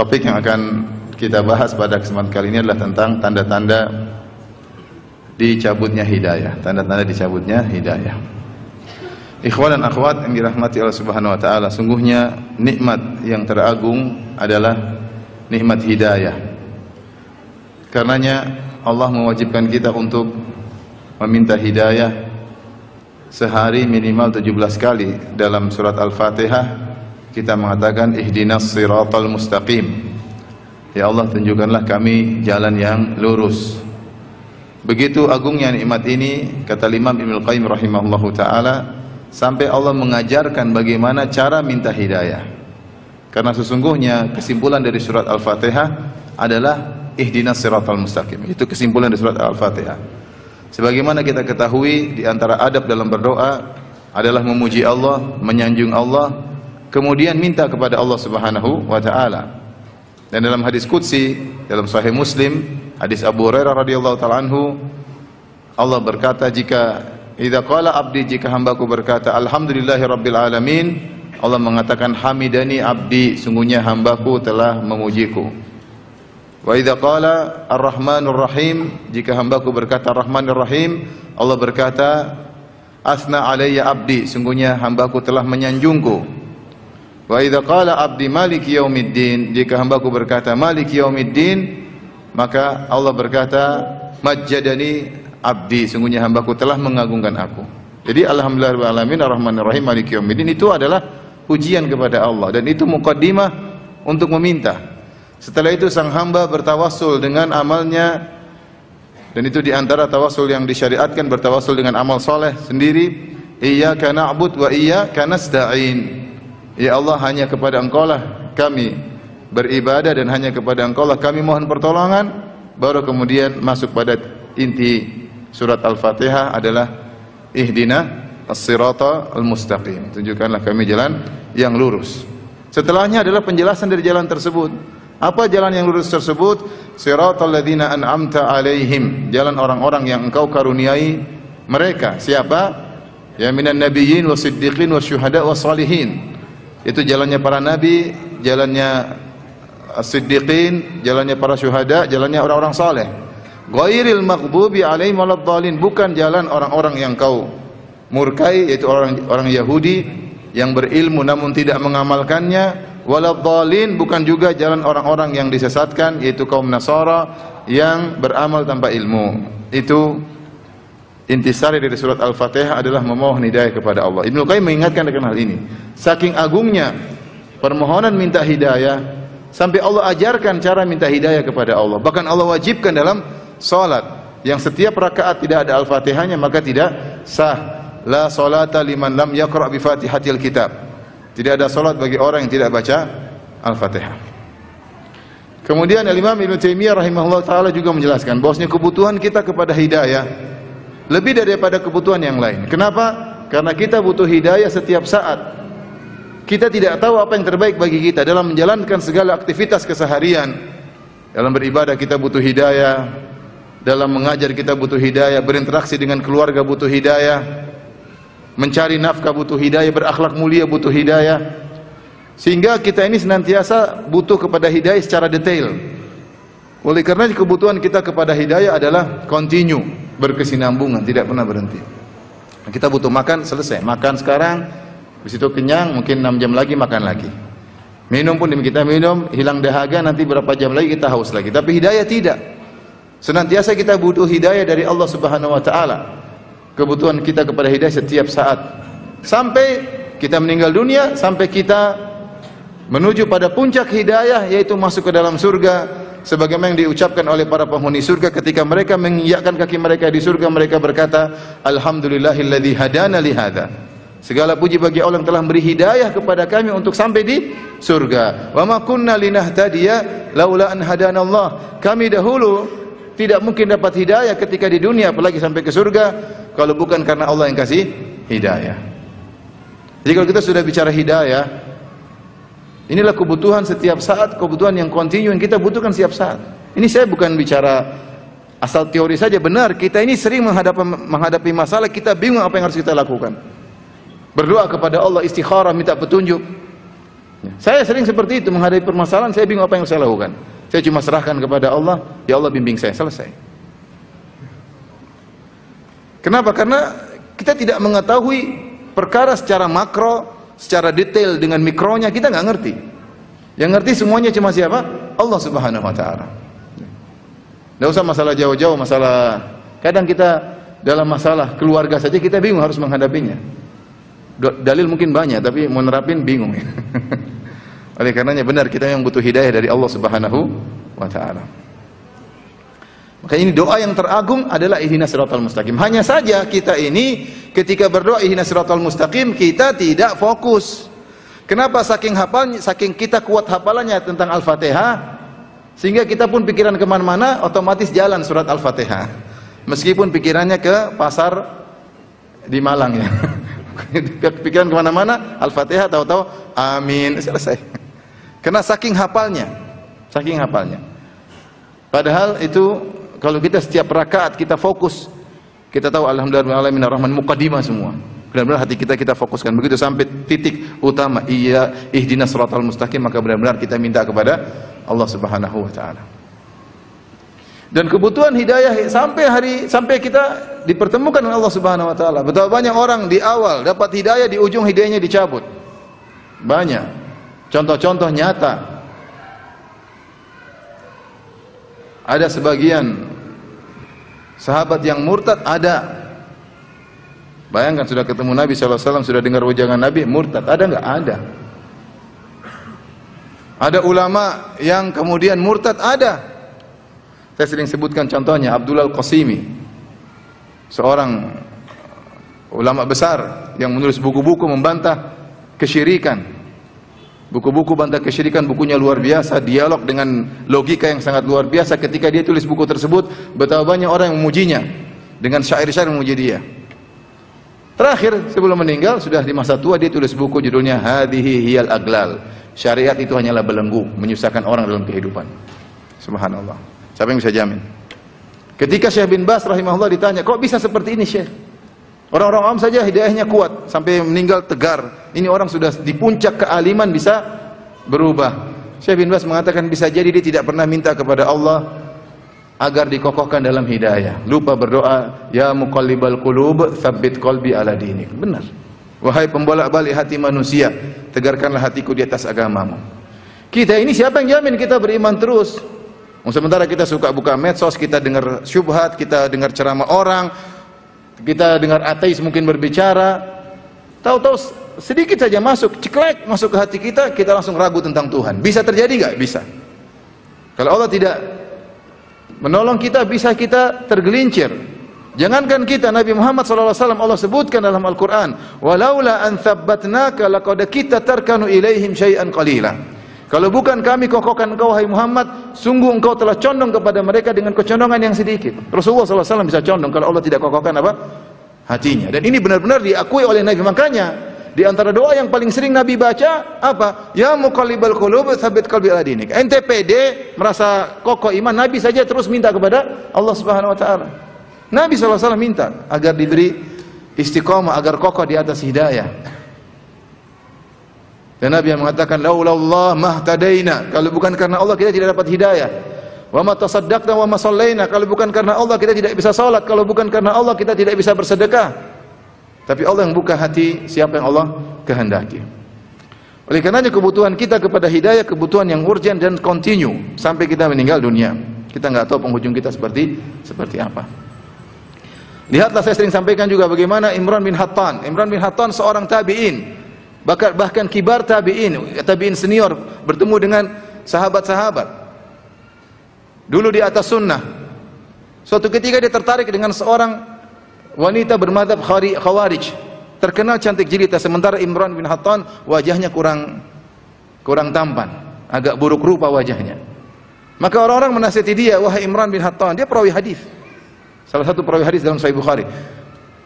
Topik yang akan kita bahas pada kesempatan kali ini adalah tentang tanda-tanda dicabutnya hidayah. Tanda-tanda dicabutnya hidayah. Ikhwan dan akhwat yang dirahmati Allah Subhanahu wa taala, sungguhnya nikmat yang teragung adalah nikmat hidayah. Karenanya Allah mewajibkan kita untuk meminta hidayah sehari minimal 17 kali. Dalam surat Al-Fatihah kita mengatakan ihdinas siratal mustaqim. Ya Allah, tunjukkanlah kami jalan yang lurus. Begitu agungnya nikmat ini, kata Imam Ibnu Qayyim rahimahullahu taala, sampai Allah mengajarkan bagaimana cara minta hidayah. Karena sesungguhnya kesimpulan dari surat Al-Fatihah adalah ihdinas siratal mustaqim. Itu kesimpulan dari surat Al-Fatihah. Sebagaimana kita ketahui, di antara adab dalam berdoa adalah memuji Allah, menyanjung Allah, kemudian minta kepada Allah Subhanahu wa taala. Dan dalam hadis qudsi dalam Sahih Muslim, hadis Abu Hurairah radhiyallahu taala anhu, Allah berkata, idza qala abdi, jika hambaku berkata alhamdulillahirabbil alamin, Allah mengatakan hamidani abdi, sungguhnya hambaku telah memujiku. Wa idza qala arrahmanur rahim, jika hambaku berkata arrahmanur rahim, Allah berkata asna alayya abdi, sungguhnya hambaku telah menyanjungku. Wa idza qala abdi maliki yaumiddin, jika hambaku berkata maliki yaumiddin, maka Allah berkata majjadani abdi, sungguhnya hambaku telah mengagungkan aku. Jadi alhamdulillahirabbil alamin arrahmanir rahim maliki yaumiddin itu adalah pujian kepada Allah, dan itu muqaddimah untuk meminta. Setelah itu sang hamba bertawassul dengan amalnya, dan itu di antara tawassul yang disyariatkan, bertawassul dengan amal soleh sendiri. Iyyaka na'bud wa iyyaka nasta'in. Ya Allah, hanya kepada Engkau lah kami beribadah dan hanya kepada Engkau lah kami mohon pertolongan. Baru kemudian masuk pada inti surat Al-Fatihah adalah ihdina as-sirata al-mustaqim, tunjukkanlah kami jalan yang lurus. Setelahnya adalah penjelasan dari jalan tersebut. Apa jalan yang lurus tersebut? Siratal ladzina an'amta alaihim, jalan orang-orang yang Engkau karuniai mereka. Siapa? Ya minan nabiyyin wasiddiqin wasyuhada wassalihin. Itu jalannya para nabi, jalannya as-siddiqin, jalannya para syuhada, jalannya orang-orang saleh. Ghairil maghdubi alaihim waladdallin, bukan jalan orang-orang yang Kau murkai, yaitu orang Yahudi yang berilmu namun tidak mengamalkannya. Waladdallin, bukan juga jalan orang-orang yang disesatkan, yaitu kaum Nasara yang beramal tanpa ilmu. Itu intisari dari surat Al-Fatihah adalah memohon hidayah kepada Allah. Ibnu Qayyim mengingatkan akan hal ini. Saking agungnya permohonan minta hidayah, sampai Allah ajarkan cara minta hidayah kepada Allah. Bahkan Allah wajibkan dalam salat, yang setiap rakaat tidak ada Al-Fatihahnya maka tidak sah. La salata liman lam yaqra' bi Fatihatil kitab. Tidak ada salat bagi orang yang tidak baca Al-Fatihah. Kemudian Imam Ibnu Taimiyah rahimahullah taala juga menjelaskan bahwasanya kebutuhan kita kepada hidayah lebih daripada kebutuhan yang lain. Kenapa? Karena kita butuh hidayah setiap saat. Kita tidak tahu apa yang terbaik bagi kita dalam menjalankan segala aktivitas keseharian. Dalam beribadah kita butuh hidayah, dalam mengajar kita butuh hidayah, berinteraksi dengan keluarga butuh hidayah, mencari nafkah butuh hidayah, berakhlak mulia butuh hidayah. Sehingga kita ini senantiasa butuh kepada hidayah secara detail. Oleh karena kebutuhan kita kepada hidayah adalah continue, berkesinambungan, tidak pernah berhenti. Kita butuh makan, selesai. Makan sekarang, habis itu kenyang, mungkin 6 jam lagi makan lagi. Minum pun kita minum, hilang dahaga, nanti berapa jam lagi kita haus lagi. Tapi hidayah tidak. Senantiasa kita butuh hidayah dari Allah Subhanahu wa taala. Kebutuhan kita kepada hidayah setiap saat. Sampai kita meninggal dunia, sampai kita menuju pada puncak hidayah, yaitu masuk ke dalam surga. Sebagaimana yang diucapkan oleh para penghuni surga ketika mereka menginjakkan kaki mereka di surga, mereka berkata, alhamdulillahilladzi hadana li hadza. Segala puji bagi Allah yang telah beri hidayah kepada kami untuk sampai di surga. Wa ma kunna linahtadiya laula an hadanallah. Kami dahulu tidak mungkin dapat hidayah ketika di dunia, apalagi sampai ke surga, kalau bukan karena Allah yang kasih hidayah. Jadi kalau kita sudah bicara hidayah, inilah kebutuhan setiap saat, kebutuhan yang kontinu yang kita butuhkan setiap saat. Ini saya bukan bicara asal teori saja, benar. Kita ini sering menghadapi masalah, kita bingung apa yang harus kita lakukan. Berdoa kepada Allah, istikharah, minta petunjuk. Saya sering seperti itu menghadapi permasalahan, saya bingung apa yang saya lakukan. Saya cuma serahkan kepada Allah, ya Allah bimbing saya, selesai. Kenapa? Karena kita tidak mengetahui perkara secara makro, secara detail dengan mikronya, kita nggak ngerti. Yang ngerti semuanya cuma siapa? Allah Subhanahu wa Ta'ala. Nggak usah masalah jauh-jauh, masalah kadang kita dalam masalah keluarga saja kita bingung harus menghadapinya. Dalil mungkin banyak, tapi mau nerapin bingung. Oleh karenanya benar kita yang butuh hidayah dari Allah Subhanahu wa Ta'ala. Maka ini doa yang teragung adalah ihdinas siratal mustaqim. Hanya saja kita ini ketika berdoa ihdinas siratal mustaqim kita tidak fokus. Kenapa? Saking hafalnya, saking kita kuat hafalannya tentang Al-Fatihah, sehingga kita pun pikiran kemana-mana otomatis jalan surat Al-Fatihah. Meskipun pikirannya ke pasar di Malang ya. Pikiran kemana-mana Al-Fatihah, tahu-tahu amin, selesai. Karena saking hafalnya, saking hafalnya. Padahal itu kalau kita setiap rakaat kita fokus, kita tahu alhamdulillahirabbil alamin muqaddimah semua. Benar-benar hati kita fokuskan begitu sampai titik utama iya ihdinas siratal mustaqim, maka benar-benar kita minta kepada Allah Subhanahu wa Ta'ala. Dan kebutuhan hidayah sampai kita dipertemukan dengan Allah Subhanahu wa Ta'ala. Betapa banyak orang di awal dapat hidayah, di ujung hidayahnya dicabut. Banyak contoh-contoh nyata. Ada sebagian sahabat yang murtad, ada. Bayangkan sudah ketemu Nabi SAW, sudah dengar wejangan Nabi, murtad. Ada nggak? Ada. Ada ulama yang kemudian murtad, ada. Saya sering sebutkan contohnya Abdullah Al-Qasimi, seorang ulama besar yang menulis buku-buku membantah kesyirikan. Buku-buku bantah kesyirikan, bukunya luar biasa, dialog dengan logika yang sangat luar biasa. Ketika dia tulis buku tersebut, betapa banyak orang yang memujinya dengan syair-syair memuji dia. Terakhir sebelum meninggal, sudah di masa tua, dia tulis buku judulnya Hadhihi Hiyal Aglal. Syariat itu hanyalah belenggu, menyusahkan orang dalam kehidupan. Subhanallah. Siapa yang bisa jamin? Ketika Syekh bin Baz rahimahullah ditanya, kok bisa seperti ini Syekh? Orang-orang awam saja hidayahnya kuat sampai meninggal tegar. Ini orang sudah di puncak kealiman bisa berubah. Syekh bin Baz mengatakan bisa jadi dia tidak pernah minta kepada Allah agar dikokohkan dalam hidayah. Lupa berdoa, ya muqallibal qulub, tsabbit qalbi ala dinik. Benar. Wahai pembolak-balik hati manusia, tegarkanlah hatiku di atas agamamu. Kita ini siapa yang jamin kita beriman terus? Sementara kita suka buka medsos, kita dengar syubhat, kita dengar ceramah orang, kita dengar ateis mungkin berbicara, tahu-tahu sedikit saja masuk, ceklek masuk ke hati kita, kita langsung ragu tentang Tuhan. Bisa terjadi nggak? Bisa. Kalau Allah tidak menolong kita, bisa kita tergelincir. Jangankan kita, Nabi Muhammad SAW Allah sebutkan dalam Al-Quran, walaula an thabbatnaka laqad kita tarkanu ilaihim syai'an qalila. Kalau bukan kami kokohkan engkau wahai Muhammad, sungguh engkau telah condong kepada mereka dengan kecondongan yang sedikit. Rasulullah SAW bisa condong kalau Allah tidak kokohkan apa? Hatinya. Dan ini benar-benar diakui oleh Nabi. Makanya di antara doa yang paling sering Nabi baca apa? Ya muqallibal qulub tsabbit qalbi ala dinik. Ente pede merasa kokoh iman, Nabi saja terus minta kepada Allah Subhanahu wa Ta'ala. Nabi SAW minta agar diberi istiqamah, agar kokoh di atas hidayah. Dan Nabi yang mengatakan laulallah mahtadaina, kalau bukan karena Allah kita tidak dapat hidayah. Wa ma tasaddaqna wa ma shallaina, kalau bukan karena Allah kita tidak bisa salat, kalau bukan karena Allah kita tidak bisa bersedekah. Tapi Allah yang buka hati siapa yang Allah kehendaki. Oleh karenanya kebutuhan kita kepada hidayah kebutuhan yang urgent dan continue sampai kita meninggal dunia. Kita nggak tahu penghujung kita seperti apa. Lihatlah, saya sering sampaikan juga bagaimana Imran bin Hattan. Imran bin Hattan seorang tabi'in. Bahkan kibar tabi'in senior, bertemu dengan sahabat-sahabat. Dulu di atas sunnah. Suatu ketika dia tertarik dengan seorang wanita bermadzhab Khawarij. Terkenal cantik jelita, sementara Imran bin Hattan wajahnya kurang tampan, agak buruk rupa wajahnya. Maka orang-orang menasihati dia, wahai Imran bin Hattan, dia perawi hadis. Salah satu perawi hadis dalam Sahih Bukhari.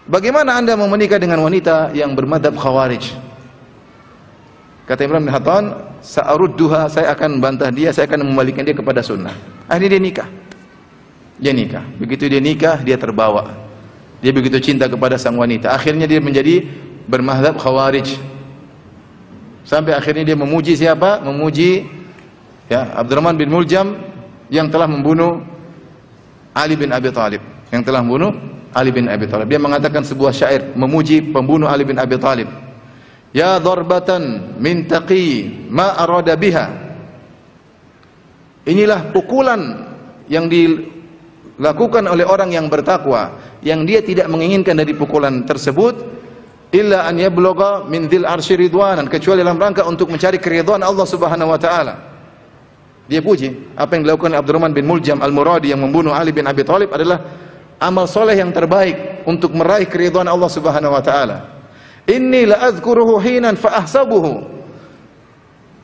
Bagaimana Anda mau menikah dengan wanita yang bermadzhab Khawarij? Kata Imran bin Hattan, sa'arudduha, saya akan bantah dia, saya akan membalikkan dia kepada sunnah. Akhirnya dia nikah. Dia nikah. Begitu dia nikah, dia terbawa. Dia begitu cinta kepada sang wanita. Akhirnya dia menjadi bermadzhab Khawarij. Sampai akhirnya dia memuji siapa? Memuji ya Abdurrahman bin Muljam yang telah membunuh Ali bin Abi Thalib. Yang telah membunuh Ali bin Abi Thalib. Dia mengatakan sebuah syair memuji pembunuh Ali bin Abi Thalib. Ya darbatan min taqi ma arada biha. Inilah pukulan yang dilakukan oleh orang yang bertakwa, yang dia tidak menginginkan dari pukulan tersebut illa an yablugha min dzil arsy ridwanan, kecuali dalam rangka untuk mencari keridhaan Allah Subhanahu wa taala. Dia puji apa yang dilakukan Abdurrahman bin Muljam Al-Muradi yang membunuh Ali bin Abi Thalib adalah amal soleh yang terbaik untuk meraih keridhaan Allah Subhanahu wa taala. Inni la adzkuruhu hinan fa ahsabuhu.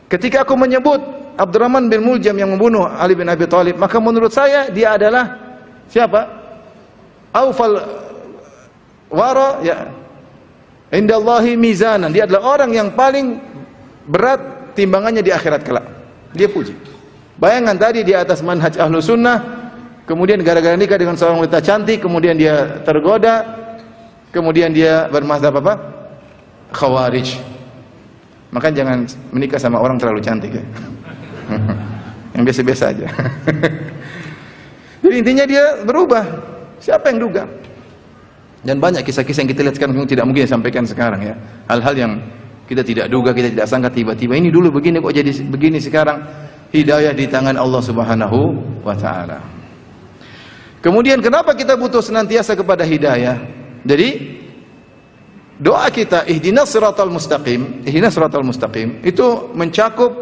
Ketika aku menyebut Abdurrahman bin Muljam yang membunuh Ali bin Abi Thalib, maka menurut saya dia adalah siapa? Aufal wara ya indallahi mizanan. Dia adalah orang yang paling berat timbangannya di akhirat kelak. Dia puji. Bayangkan tadi di atas manhaj ahlu sunnah, kemudian gara-gara nikah dengan seorang wanita cantik, kemudian dia tergoda, kemudian dia bermazhab apa? Khawarij. Maka jangan menikah sama orang terlalu cantik ya. Yang biasa-biasa aja. Jadi intinya dia berubah. Siapa yang duga? Dan banyak kisah-kisah yang kita lihat sekarang tidak mungkin disampaikan sekarang ya. Hal-hal yang kita tidak duga, kita tidak sangka, tiba-tiba ini dulu begini kok jadi begini sekarang. Hidayah di tangan Allah Subhanahu wa taala. Kemudian kenapa kita butuh senantiasa kepada hidayah? Jadi doa kita ihdinas siratal mustaqim, ihdinas siratal mustaqim itu mencakup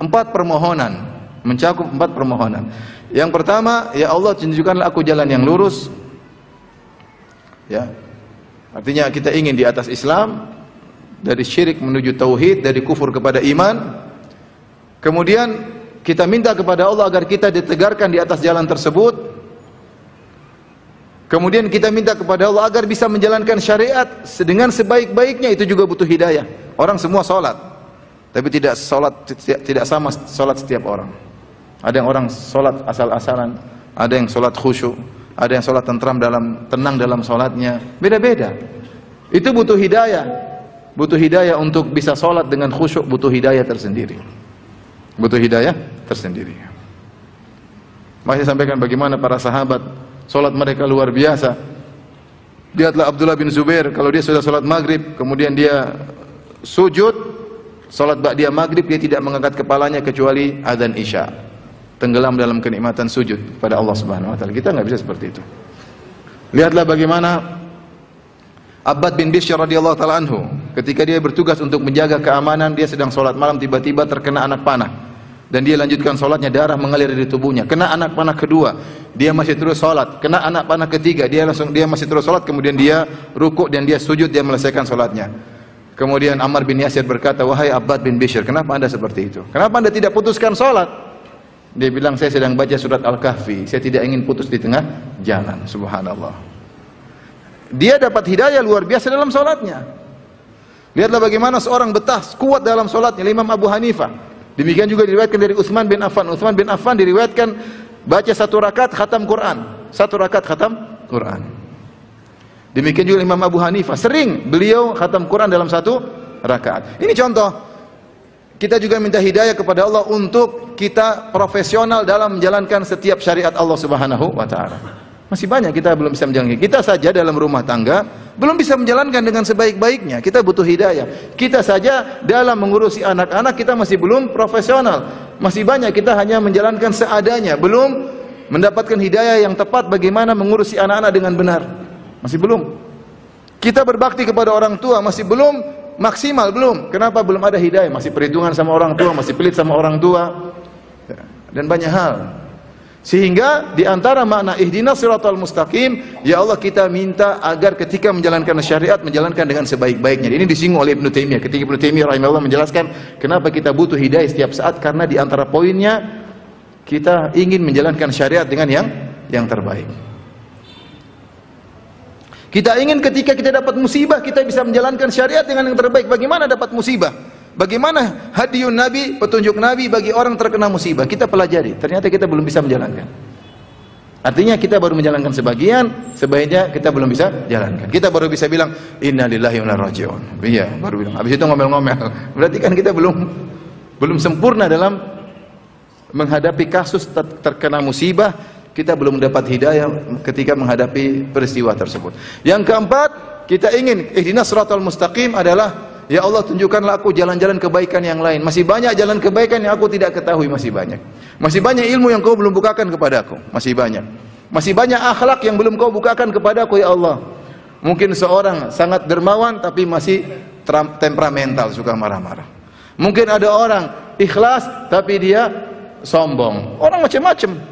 4 permohonan, mencakup 4 permohonan. Yang pertama, ya Allah tunjukkanlah aku jalan yang lurus. Ya. Artinya kita ingin di atas Islam, dari syirik menuju tauhid, dari kufur kepada iman. Kemudian kita minta kepada Allah agar kita ditegarkan di atas jalan tersebut. Kemudian kita minta kepada Allah agar bisa menjalankan syariat dengan sebaik-baiknya. Itu juga butuh hidayah. Orang semua sholat, tapi tidak sama sholat setiap orang. Ada yang orang sholat asal-asalan, ada yang sholat khusyuk, ada yang sholat tenang dalam sholatnya. Beda-beda. Itu butuh hidayah. Butuh hidayah untuk bisa sholat dengan khusyuk, butuh hidayah tersendiri. Butuh hidayah tersendiri. Masih sampaikan bagaimana para sahabat sholat mereka luar biasa. Lihatlah Abdullah bin Zubair, kalau dia sudah sholat maghrib, kemudian dia sujud, sholat ba'diyah maghrib, dia tidak mengangkat kepalanya kecuali adzan isya. Tenggelam dalam kenikmatan sujud pada Allah Subhanahu wa taala. Kita nggak bisa seperti itu. Lihatlah bagaimana Abbad bin Bishr radhiyallahu taala anhu, ketika dia bertugas untuk menjaga keamanan, dia sedang sholat malam, tiba-tiba terkena anak panah dan dia lanjutkan sholatnya, darah mengalir dari tubuhnya. Kena anak panah kedua, dia masih terus sholat. Kena anak panah ketiga, dia masih terus sholat. Kemudian dia rukuk dan dia sujud, dia menyelesaikan sholatnya. Kemudian Ammar bin Yasir berkata, wahai Abbad bin Bishr, kenapa anda seperti itu? Kenapa anda tidak putuskan sholat? Dia bilang, saya sedang baca surat Al-Kahfi, saya tidak ingin putus di tengah jalan. Subhanallah. Dia dapat hidayah luar biasa dalam sholatnya. Lihatlah bagaimana seorang betah kuat dalam sholatnya, Imam Abu Hanifah. Demikian juga diriwayatkan dari Utsman bin Affan. Utsman bin Affan diriwayatkan baca 1 rakaat khatam Quran. 1 rakaat khatam Quran. Demikian juga Imam Abu Hanifah, sering beliau khatam Quran dalam 1 rakaat. Ini contoh. Kita juga minta hidayah kepada Allah untuk kita profesional dalam menjalankan setiap syariat Allah Subhanahu wa taala. Masih banyak kita belum bisa menjalankan. Kita saja dalam rumah tangga belum bisa menjalankan dengan sebaik-baiknya. Kita butuh hidayah. Kita saja dalam mengurusi anak-anak kita masih belum profesional. Masih banyak kita hanya menjalankan seadanya, belum mendapatkan hidayah yang tepat bagaimana mengurusi anak-anak dengan benar. Masih belum. Kita berbakti kepada orang tua masih belum maksimal, belum. Kenapa? Belum ada hidayah, masih perhitungan sama orang tua, masih pelit sama orang tua, dan banyak hal. Sehingga di antara makna ihdinas siratal mustaqim, ya Allah kita minta agar ketika menjalankan syariat, menjalankan dengan sebaik-baiknya. Ini disinggung oleh Ibnu Taimiyah. Ketika Ibnu Taimiyah rahimahullah menjelaskan kenapa kita butuh hidayah setiap saat, karena di antara poinnya kita ingin menjalankan syariat dengan yang terbaik. Kita ingin ketika kita dapat musibah, kita bisa menjalankan syariat dengan yang terbaik. Bagaimana dapat musibah? Bagaimana hadiyun Nabi, petunjuk Nabi bagi orang terkena musibah? Kita pelajari. Ternyata kita belum bisa menjalankan. Artinya kita baru menjalankan sebagian, sebaiknya kita belum bisa jalankan. Kita baru bisa bilang inna lillahi wa inna ilaihi raji'un. Iya, baru bilang. Habis itu ngomel-ngomel. Berarti kan kita belum sempurna dalam menghadapi kasus terkena musibah. Kita belum mendapat hidayah ketika menghadapi peristiwa tersebut. Yang keempat, kita ingin ihdinas shiratal mustaqim adalah ya Allah, tunjukkanlah aku jalan-jalan kebaikan yang lain. Masih banyak jalan kebaikan yang aku tidak ketahui, masih banyak. Masih banyak ilmu yang kau belum bukakan kepadaku, masih banyak. Masih banyak akhlak yang belum kau bukakan kepadaku ya Allah. Mungkin seorang sangat dermawan tapi masih temperamental, suka marah-marah. Mungkin ada orang ikhlas tapi dia sombong. Orang macam-macam.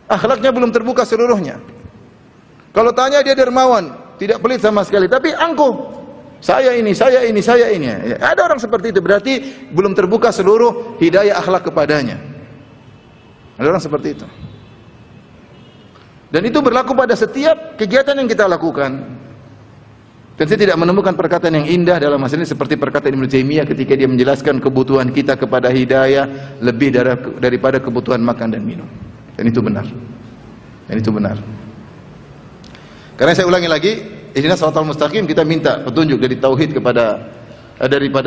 Akhlaknya belum terbuka seluruhnya. Kalau tanya dia dermawan, tidak pelit sama sekali, tapi angkuh. Saya ini. Ya, ada orang seperti itu, berarti belum terbuka seluruh hidayah akhlak kepadanya. Ada orang seperti itu. Dan itu berlaku pada setiap kegiatan yang kita lakukan. Dan saya tidak menemukan perkataan yang indah dalam masalah ini seperti perkataan Ibnu Taimiyah ketika dia menjelaskan kebutuhan kita kepada hidayah lebih daripada kebutuhan makan dan minum. Dan itu benar. Karena saya ulangi lagi, ihdinas shiratal mustaqim, kita minta petunjuk dari tauhid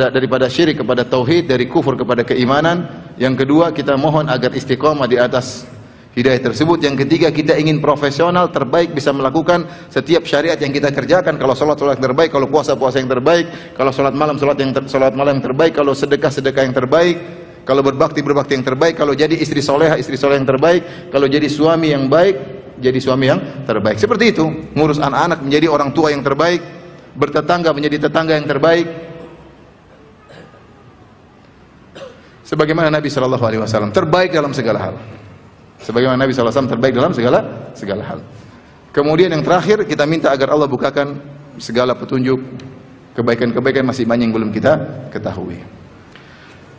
daripada syirik kepada tauhid, dari kufur kepada keimanan. Yang kedua, kita mohon agar istiqomah di atas hidayah tersebut. Yang ketiga, kita ingin profesional terbaik bisa melakukan setiap syariat yang kita kerjakan. Kalau salat yang terbaik, kalau puasa yang terbaik, kalau salat malam yang terbaik, kalau sedekah yang terbaik, kalau berbakti yang terbaik, kalau jadi istri soleh yang terbaik, kalau jadi suami yang baik, jadi suami yang terbaik. Seperti itu, ngurus anak-anak menjadi orang tua yang terbaik, bertetangga menjadi tetangga yang terbaik. Sebagaimana Nabi sallallahu alaihi wasallam terbaik dalam segala hal. Sebagaimana Nabi sallallahu alaihi wasallam terbaik dalam segala hal. Kemudian yang terakhir, kita minta agar Allah bukakan segala petunjuk, kebaikan-kebaikan masih banyak yang belum kita ketahui.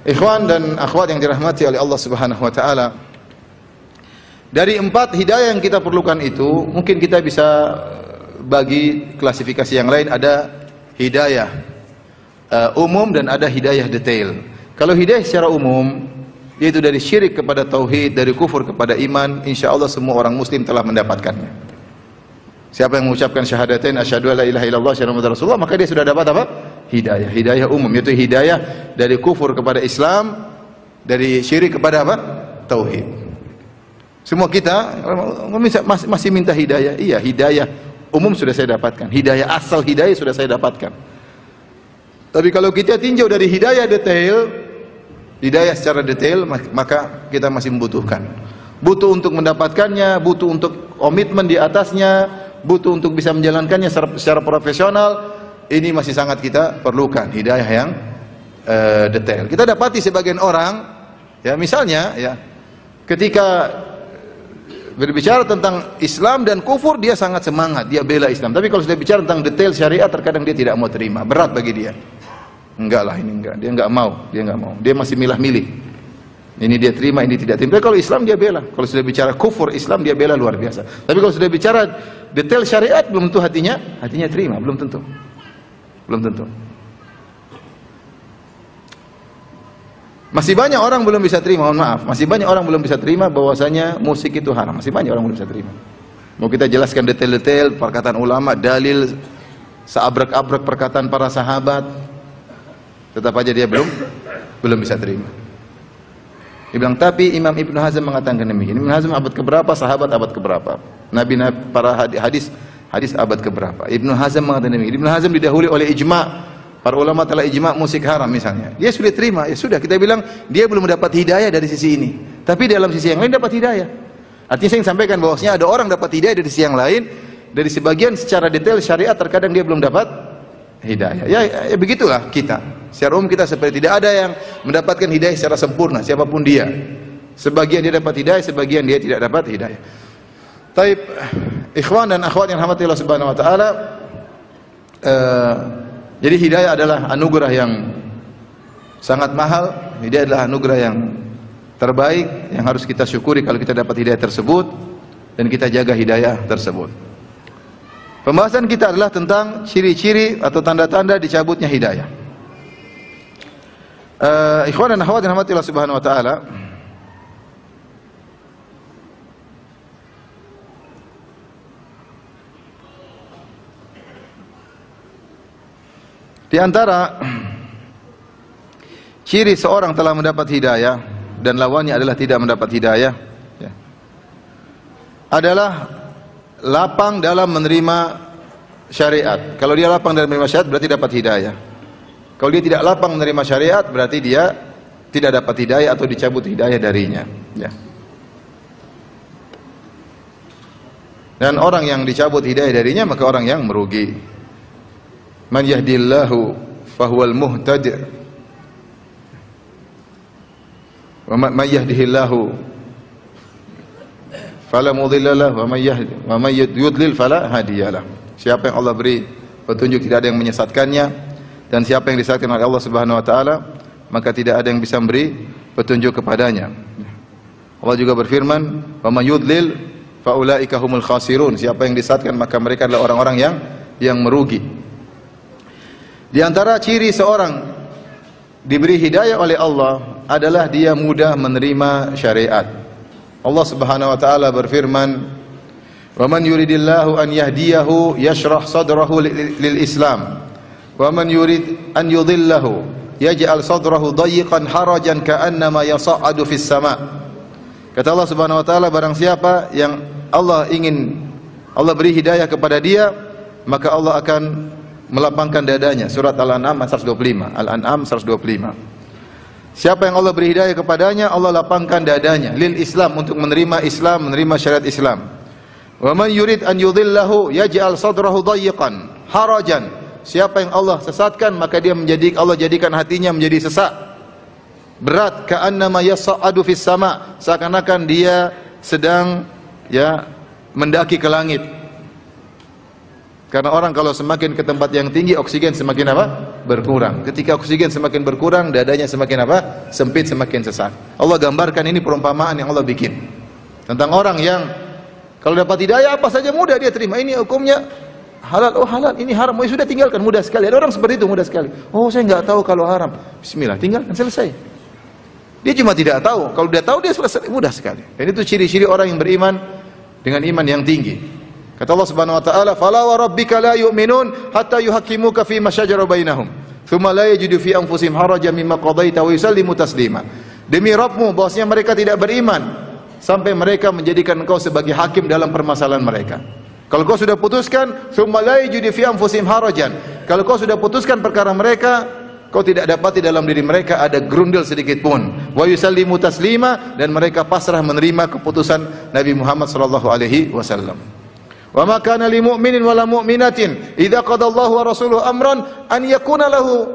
Ikhwan dan akhwat yang dirahmati oleh Allah Subhanahu wa taala, dari 4 hidayah yang kita perlukan itu, mungkin kita bisa bagi klasifikasi yang lain. Ada hidayah umum dan ada hidayah detail. Kalau hidayah secara umum, yaitu dari syirik kepada tauhid, dari kufur kepada iman, insya Allah semua orang muslim telah mendapatkannya. Siapa yang mengucapkan syahadatain asyhadu alla ilaha illallah asyhadu anna rasulullah, maka dia sudah dapat apa? Hidayah umum, yaitu hidayah dari kufur kepada Islam, dari syirik kepada apa? Tauhid. Semua kita masih minta hidayah. Iya, hidayah umum sudah saya dapatkan, hidayah asal hidayah sudah saya dapatkan. Tapi kalau kita tinjau dari hidayah detail, hidayah secara detail, maka kita masih membutuhkan. Butuh untuk mendapatkannya, butuh untuk komitmen di atasnya, butuh untuk bisa menjalankannya secara profesional. Ini masih sangat kita perlukan, hidayah yang detail. Kita dapati sebagian orang, ya misalnya, ya ketika berbicara tentang Islam dan kufur, dia sangat semangat, dia bela Islam. Tapi kalau sudah bicara tentang detail syariat, terkadang dia tidak mau terima, berat bagi dia. Enggak lah, ini enggak, dia enggak mau. Dia masih milah-milih. Ini dia terima, ini tidak terima. Tapi kalau Islam dia bela. Kalau sudah bicara kufur Islam dia bela luar biasa. Tapi kalau sudah bicara detail syariat, belum tentu hatinya terima, belum tentu. Masih banyak orang belum bisa terima, mohon maaf. Masih banyak orang belum bisa terima bahwasanya musik itu haram. Masih banyak orang belum bisa terima. Mau kita jelaskan detail-detail perkataan ulama, dalil, seabrek-abrek perkataan para sahabat, tetap aja dia belum bisa terima. Dia bilang, tapi Imam Ibnu Hazm mengatakan demikian. Ibnu Hazm abad keberapa? Sahabat abad keberapa? Nabi para hadis abad keberapa? Ibnu Hazm mengatakan demikian. Ibnu Hazm didahului oleh ijma'. Para ulama telah ijma' musik haram misalnya. Dia sudah terima, ya sudah, kita bilang dia belum mendapat hidayah dari sisi ini. Tapi dalam sisi yang lain dapat hidayah. Artinya saya ingin sampaikan bahwasanya ada orang dapat hidayah dari sisi yang lain, dari sebagian secara detail syariat terkadang dia belum dapat hidayah. Ya begitulah kita. Secara umum kita seperti tidak ada yang mendapatkan hidayah secara sempurna, siapapun dia. Sebagian dia dapat hidayah, sebagian dia tidak dapat hidayah. Taib, ikhwan dan akhwat yang rahmati Allah Subhanahu wa taala, jadi hidayah adalah anugerah yang sangat mahal. Hidayah adalah anugerah yang terbaik yang harus kita syukuri kalau kita dapat hidayah tersebut dan kita jaga hidayah tersebut. Pembahasan kita adalah tentang ciri-ciri atau tanda-tanda dicabutnya hidayah. Ikhwan dan akhwat yang rahmati Allah Subhanahu wa taala, Di antara ciri seorang telah mendapat hidayah dan lawannya adalah tidak mendapat hidayah, ya, adalah lapang dalam menerima syariat. Kalau dia lapang dalam menerima syariat berarti dapat hidayah. Kalau dia tidak lapang menerima syariat berarti dia tidak dapat hidayah atau dicabut hidayah darinya, ya. Dan orang yang dicabut hidayah darinya maka orang yang merugi. Man yahdillahu fahuwal muhtadi wa man yahdihillahu fala mudilla lahu wa man yudlil fala hadiyalah. Siapa yang Allah beri petunjuk tidak ada yang menyesatkannya, dan siapa yang disesatkan oleh Allah Subhanahu wa taala maka tidak ada yang bisa memberi petunjuk kepadanya. Allah juga berfirman, wa man yudlil fa ulaika humul khasirun. Siapa yang disesatkan maka mereka adalah orang-orang yang merugi. Di antara ciri seorang diberi hidayah oleh Allah adalah dia mudah menerima syariat. Allah Subhanahu wa taala berfirman, "Wa man yuridillahu an yahdiyahu yashrah sadrahu lil Islam, wa man yurid an yudhillahu yaj'al sadrahu dayiqan harajan ka'annama yas'adu fis sama'." Kata Allah Subhanahu wa taala, barang siapa yang Allah beri hidayah kepada dia, maka Allah akan melapangkan dadanya. Surat Al-An'am 125. Al-An'am 125. Siapa yang Allah beri hidayah kepadanya, Allah lapangkan dadanya lil Islam, untuk menerima Islam, menerima syariat Islam. Wa man yurid an yudhillahu yaj'al sadrahu dayiqan harajan. Siapa yang Allah sesatkan maka Allah jadikan hatinya menjadi sesak, berat, ka'annama yas'adu fis sama', seakan-akan dia sedang mendaki ke langit. Karena orang kalau semakin ke tempat yang tinggi, oksigen semakin berkurang. Ketika oksigen semakin berkurang, dadanya semakin sempit, semakin sesak. Allah gambarkan, ini perumpamaan yang Allah bikin tentang orang yang kalau dapat hidayah apa saja mudah dia terima. Ini hukumnya halal, oh halal, ini haram, oh sudah tinggalkan, mudah sekali. Ada orang seperti itu, mudah sekali. Oh saya nggak tahu kalau haram, bismillah, tinggalkan, selesai. Dia cuma tidak tahu. Kalau dia tahu dia selesai, mudah sekali. Dan itu ciri-ciri orang yang beriman dengan iman yang tinggi. Kata Allah Subhanahu wa taala, "Fala wa rabbika la yu'minun hatta yuhaqqimuka fi ma shajara bainahum, thumma la yajidu fi anfusihim harajan mimma qadaita wa yusallimu taslima." Demi Rabbmu bahwasanya mereka tidak beriman sampai mereka menjadikan engkau sebagai hakim dalam permasalahan mereka. Kalau kau sudah putuskan, thumma la yajidu fi anfusihim harajan. Kalau kau sudah putuskan perkara mereka, kau tidak dapati dalam diri mereka ada gerundel sedikit pun. Wa yusallimu taslima, dan mereka pasrah menerima keputusan Nabi Muhammad sallallahu alaihi wasallam. Wa ma kana lil mu'minin wala mu'minatin idza qada Allahu wa rasuluhu amran an yakuna lahu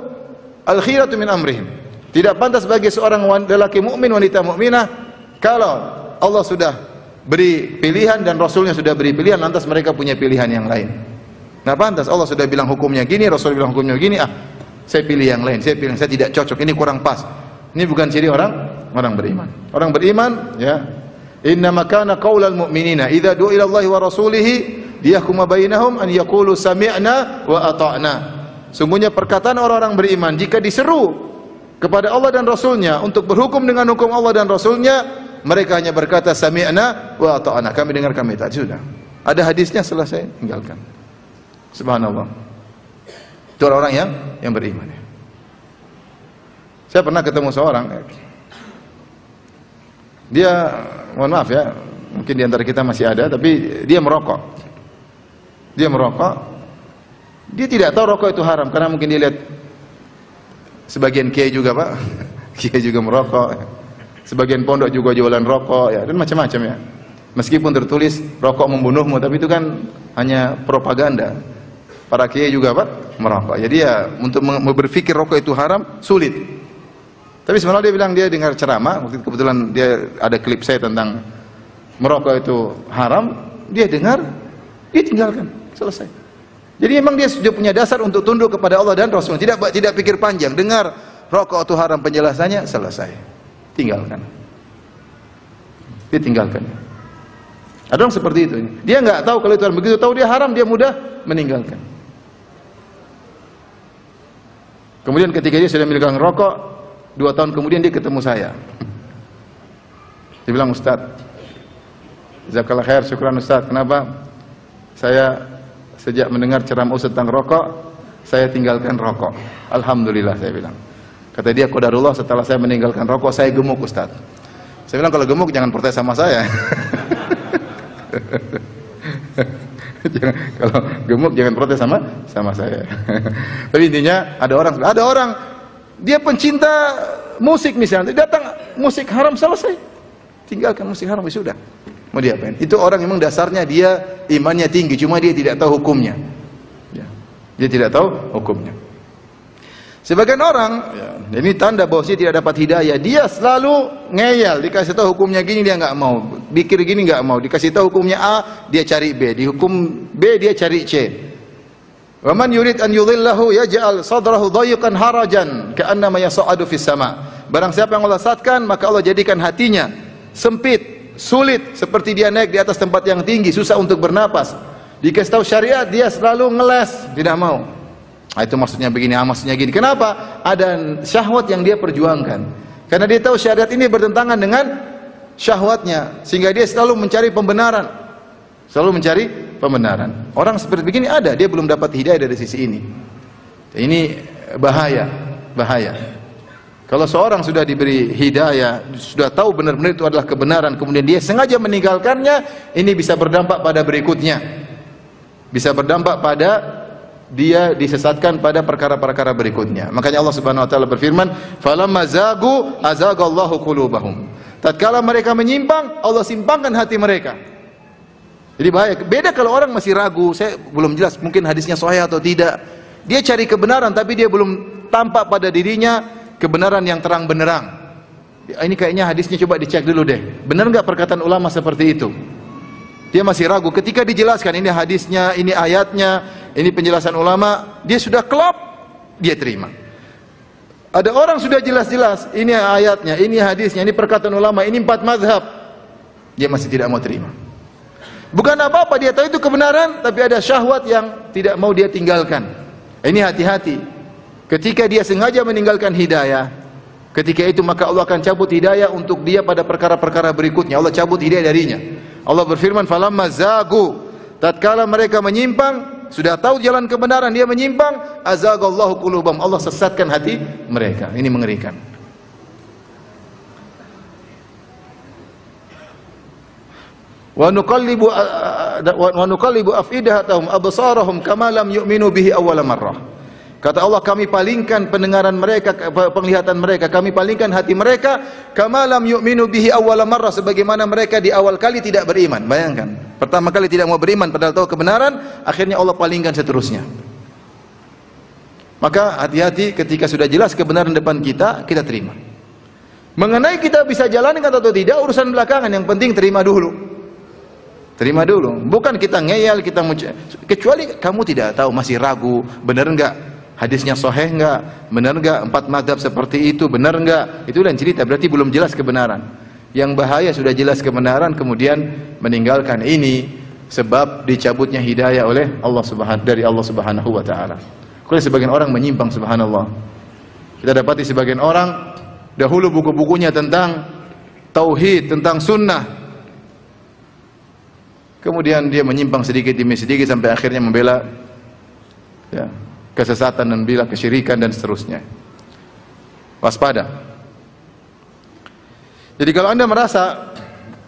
al-khiyaratu min amrihim. Tidak pantas bagi seorang lelaki mukmin, wanita mukminah, kalau Allah sudah beri pilihan dan Rasulnya sudah beri pilihan, lantas mereka punya pilihan yang lain. Nah pantas, Allah sudah bilang hukumnya gini, Rasul bilang hukumnya gini, saya pilih yang lain, saya tidak cocok, ini kurang pas. Ini bukan ciri orang beriman. Orang beriman, innama kana qaulal mu'minina idza du'a ila Allahi wa rasulihi liyahkuma bainahum an yaqulu sami'na wa ata'na. Sungguhnya perkataan orang-orang beriman jika diseru kepada Allah dan Rasulnya untuk berhukum dengan hukum Allah dan Rasulnya, mereka hanya berkata sami'na wa ata'na, kami dengar, kami taat. Sudah. Ada hadisnya, selesai, tinggalkan. Subhanallah. Itu orang yang beriman. Saya pernah ketemu seorang, dia, mohon maaf ya, mungkin di antara kita masih ada, tapi dia merokok. Dia merokok. Dia tidak tahu rokok itu haram, karena mungkin dia lihat sebagian kiai juga, Pak. Kiai juga merokok. Sebagian pondok juga jualan rokok, dan macam-macam ya. Meskipun tertulis rokok membunuhmu, tapi itu kan hanya propaganda. Para kiai juga, Pak, merokok. Jadi ya untuk berpikir rokok itu haram sulit. Tapi sebenarnya dia bilang dia dengar ceramah, waktu kebetulan dia ada klip saya tentang merokok itu haram, dia dengar, dia tinggalkan, selesai. Jadi memang dia sudah punya dasar untuk tunduk kepada Allah dan Rasul, tidak pikir panjang, dengar rokok itu haram penjelasannya, selesai, tinggalkan. Dia tinggalkan. Ada orang seperti itu. Dia nggak tahu kalau itu haram, begitu tahu dia haram, dia mudah meninggalkan. Kemudian ketika dia sudah meninggalkan rokok, 2 tahun kemudian dia ketemu saya. Dia bilang, "Ustaz, jazakallah khair, syukran Ustaz. Kenapa? Saya sejak mendengar ceramah Ustaz tentang rokok, saya tinggalkan rokok. Alhamdulillah, saya bilang. Kata dia, qadarullah, setelah saya meninggalkan rokok, saya gemuk, Ustaz. Saya bilang, kalau gemuk jangan protes sama saya. Kalau gemuk jangan protes sama saya. Tapi intinya ada orang dia pencinta musik misalnya, datang musik haram, selesai, tinggalkan musik haram, sudah. Mau diapain? Itu orang memang dasarnya dia imannya tinggi, cuma dia tidak tahu hukumnya. Ya. Dia tidak tahu hukumnya. Sebagian orang, ya, ini tanda bahwa dia tidak dapat hidayah. Dia selalu ngeyel, dikasih tahu hukumnya gini dia nggak mau, pikir gini nggak mau, dikasih tahu hukumnya A dia cari B, di hukum B dia cari C. Wa man yurid an yudhillahu yaj'al sadrahu dhayiqan harajan ka'annama yas'adu fis sama. Barang siapa yang Allah sesatkan, maka Allah jadikan hatinya sempit, sulit, seperti dia naik di atas tempat yang tinggi, susah untuk bernapas. Dikasih tahu syariat, dia selalu ngeles, tidak mau. Nah, itu maksudnya begini, maksudnya gini. Kenapa? Ada syahwat yang dia perjuangkan. Karena dia tahu syariat ini bertentangan dengan syahwatnya, sehingga dia selalu mencari pembenaran. Selalu mencari pembenaran. Orang seperti begini ada, dia belum dapat hidayah dari sisi ini. Ini bahaya, bahaya. Kalau seorang sudah diberi hidayah, sudah tahu benar-benar itu adalah kebenaran, kemudian dia sengaja meninggalkannya, ini bisa berdampak pada berikutnya. Bisa berdampak pada dia disesatkan pada perkara-perkara berikutnya. Makanya Allah Subhanahu wa taala berfirman, "Falamma zagu azagallahu qulubahum." Tatkala mereka menyimpang, Allah simpangkan hati mereka. Jadi bahaya. Beda kalau orang masih ragu, saya belum jelas mungkin hadisnya sahih atau tidak. Dia cari kebenaran tapi dia belum tampak pada dirinya kebenaran yang terang benderang. Ini kayaknya hadisnya coba dicek dulu deh. Benar enggak perkataan ulama seperti itu? Dia masih ragu. Ketika dijelaskan ini hadisnya, ini ayatnya, ini penjelasan ulama, dia sudah klop, dia terima. Ada orang sudah jelas-jelas, ini ayatnya, ini hadisnya, ini perkataan ulama, ini 4 mazhab, dia masih tidak mau terima. Bukan apa-apa, dia tahu itu kebenaran, tapi ada syahwat yang tidak mau dia tinggalkan. Ini hati-hati. Ketika dia sengaja meninggalkan hidayah, ketika itu maka Allah akan cabut hidayah untuk dia pada perkara-perkara berikutnya. Allah cabut hidayah darinya. Allah berfirman, "Falamma zagu." Tatkala mereka menyimpang, sudah tahu jalan kebenaran, dia menyimpang, azagallahu qulubahum. Allah sesatkan hati mereka. Ini mengerikan. Wa nuqallibu afidatahum absarahum kama lam yu'minu bihi awwala marrah. Kata Allah, kami palingkan pendengaran mereka, penglihatan mereka, kami palingkan hati mereka, kama lam yu'minu bihi awwala marrah, sebagaimana mereka di awal kali tidak beriman. Bayangkan, pertama kali tidak mau beriman padahal tahu kebenaran, akhirnya Allah palingkan seterusnya. Maka hati-hati ketika sudah jelas kebenaran depan kita, kita terima. Mengenai kita bisa jalankan atau tidak urusan belakangan, yang penting terima dulu. Terima dulu. Bukan kita ngeyel, kita kecuali kamu tidak tahu, masih ragu, benar enggak? Hadisnya sahih enggak? Benar enggak? 4 mazhab seperti itu, benar enggak? Itu lain cerita, berarti belum jelas kebenaran. Yang bahaya sudah jelas kebenaran kemudian meninggalkan, ini sebab dicabutnya hidayah oleh Allah Subhanahu wa taala. Kalau sebagian orang menyimpang, subhanallah. Kita dapati sebagian orang dahulu buku-bukunya tentang tauhid, tentang sunnah. Kemudian dia menyimpang sedikit demi sedikit sampai akhirnya membela ya, kesesatan dan membela kesyirikan dan seterusnya. Waspada. Jadi kalau Anda merasa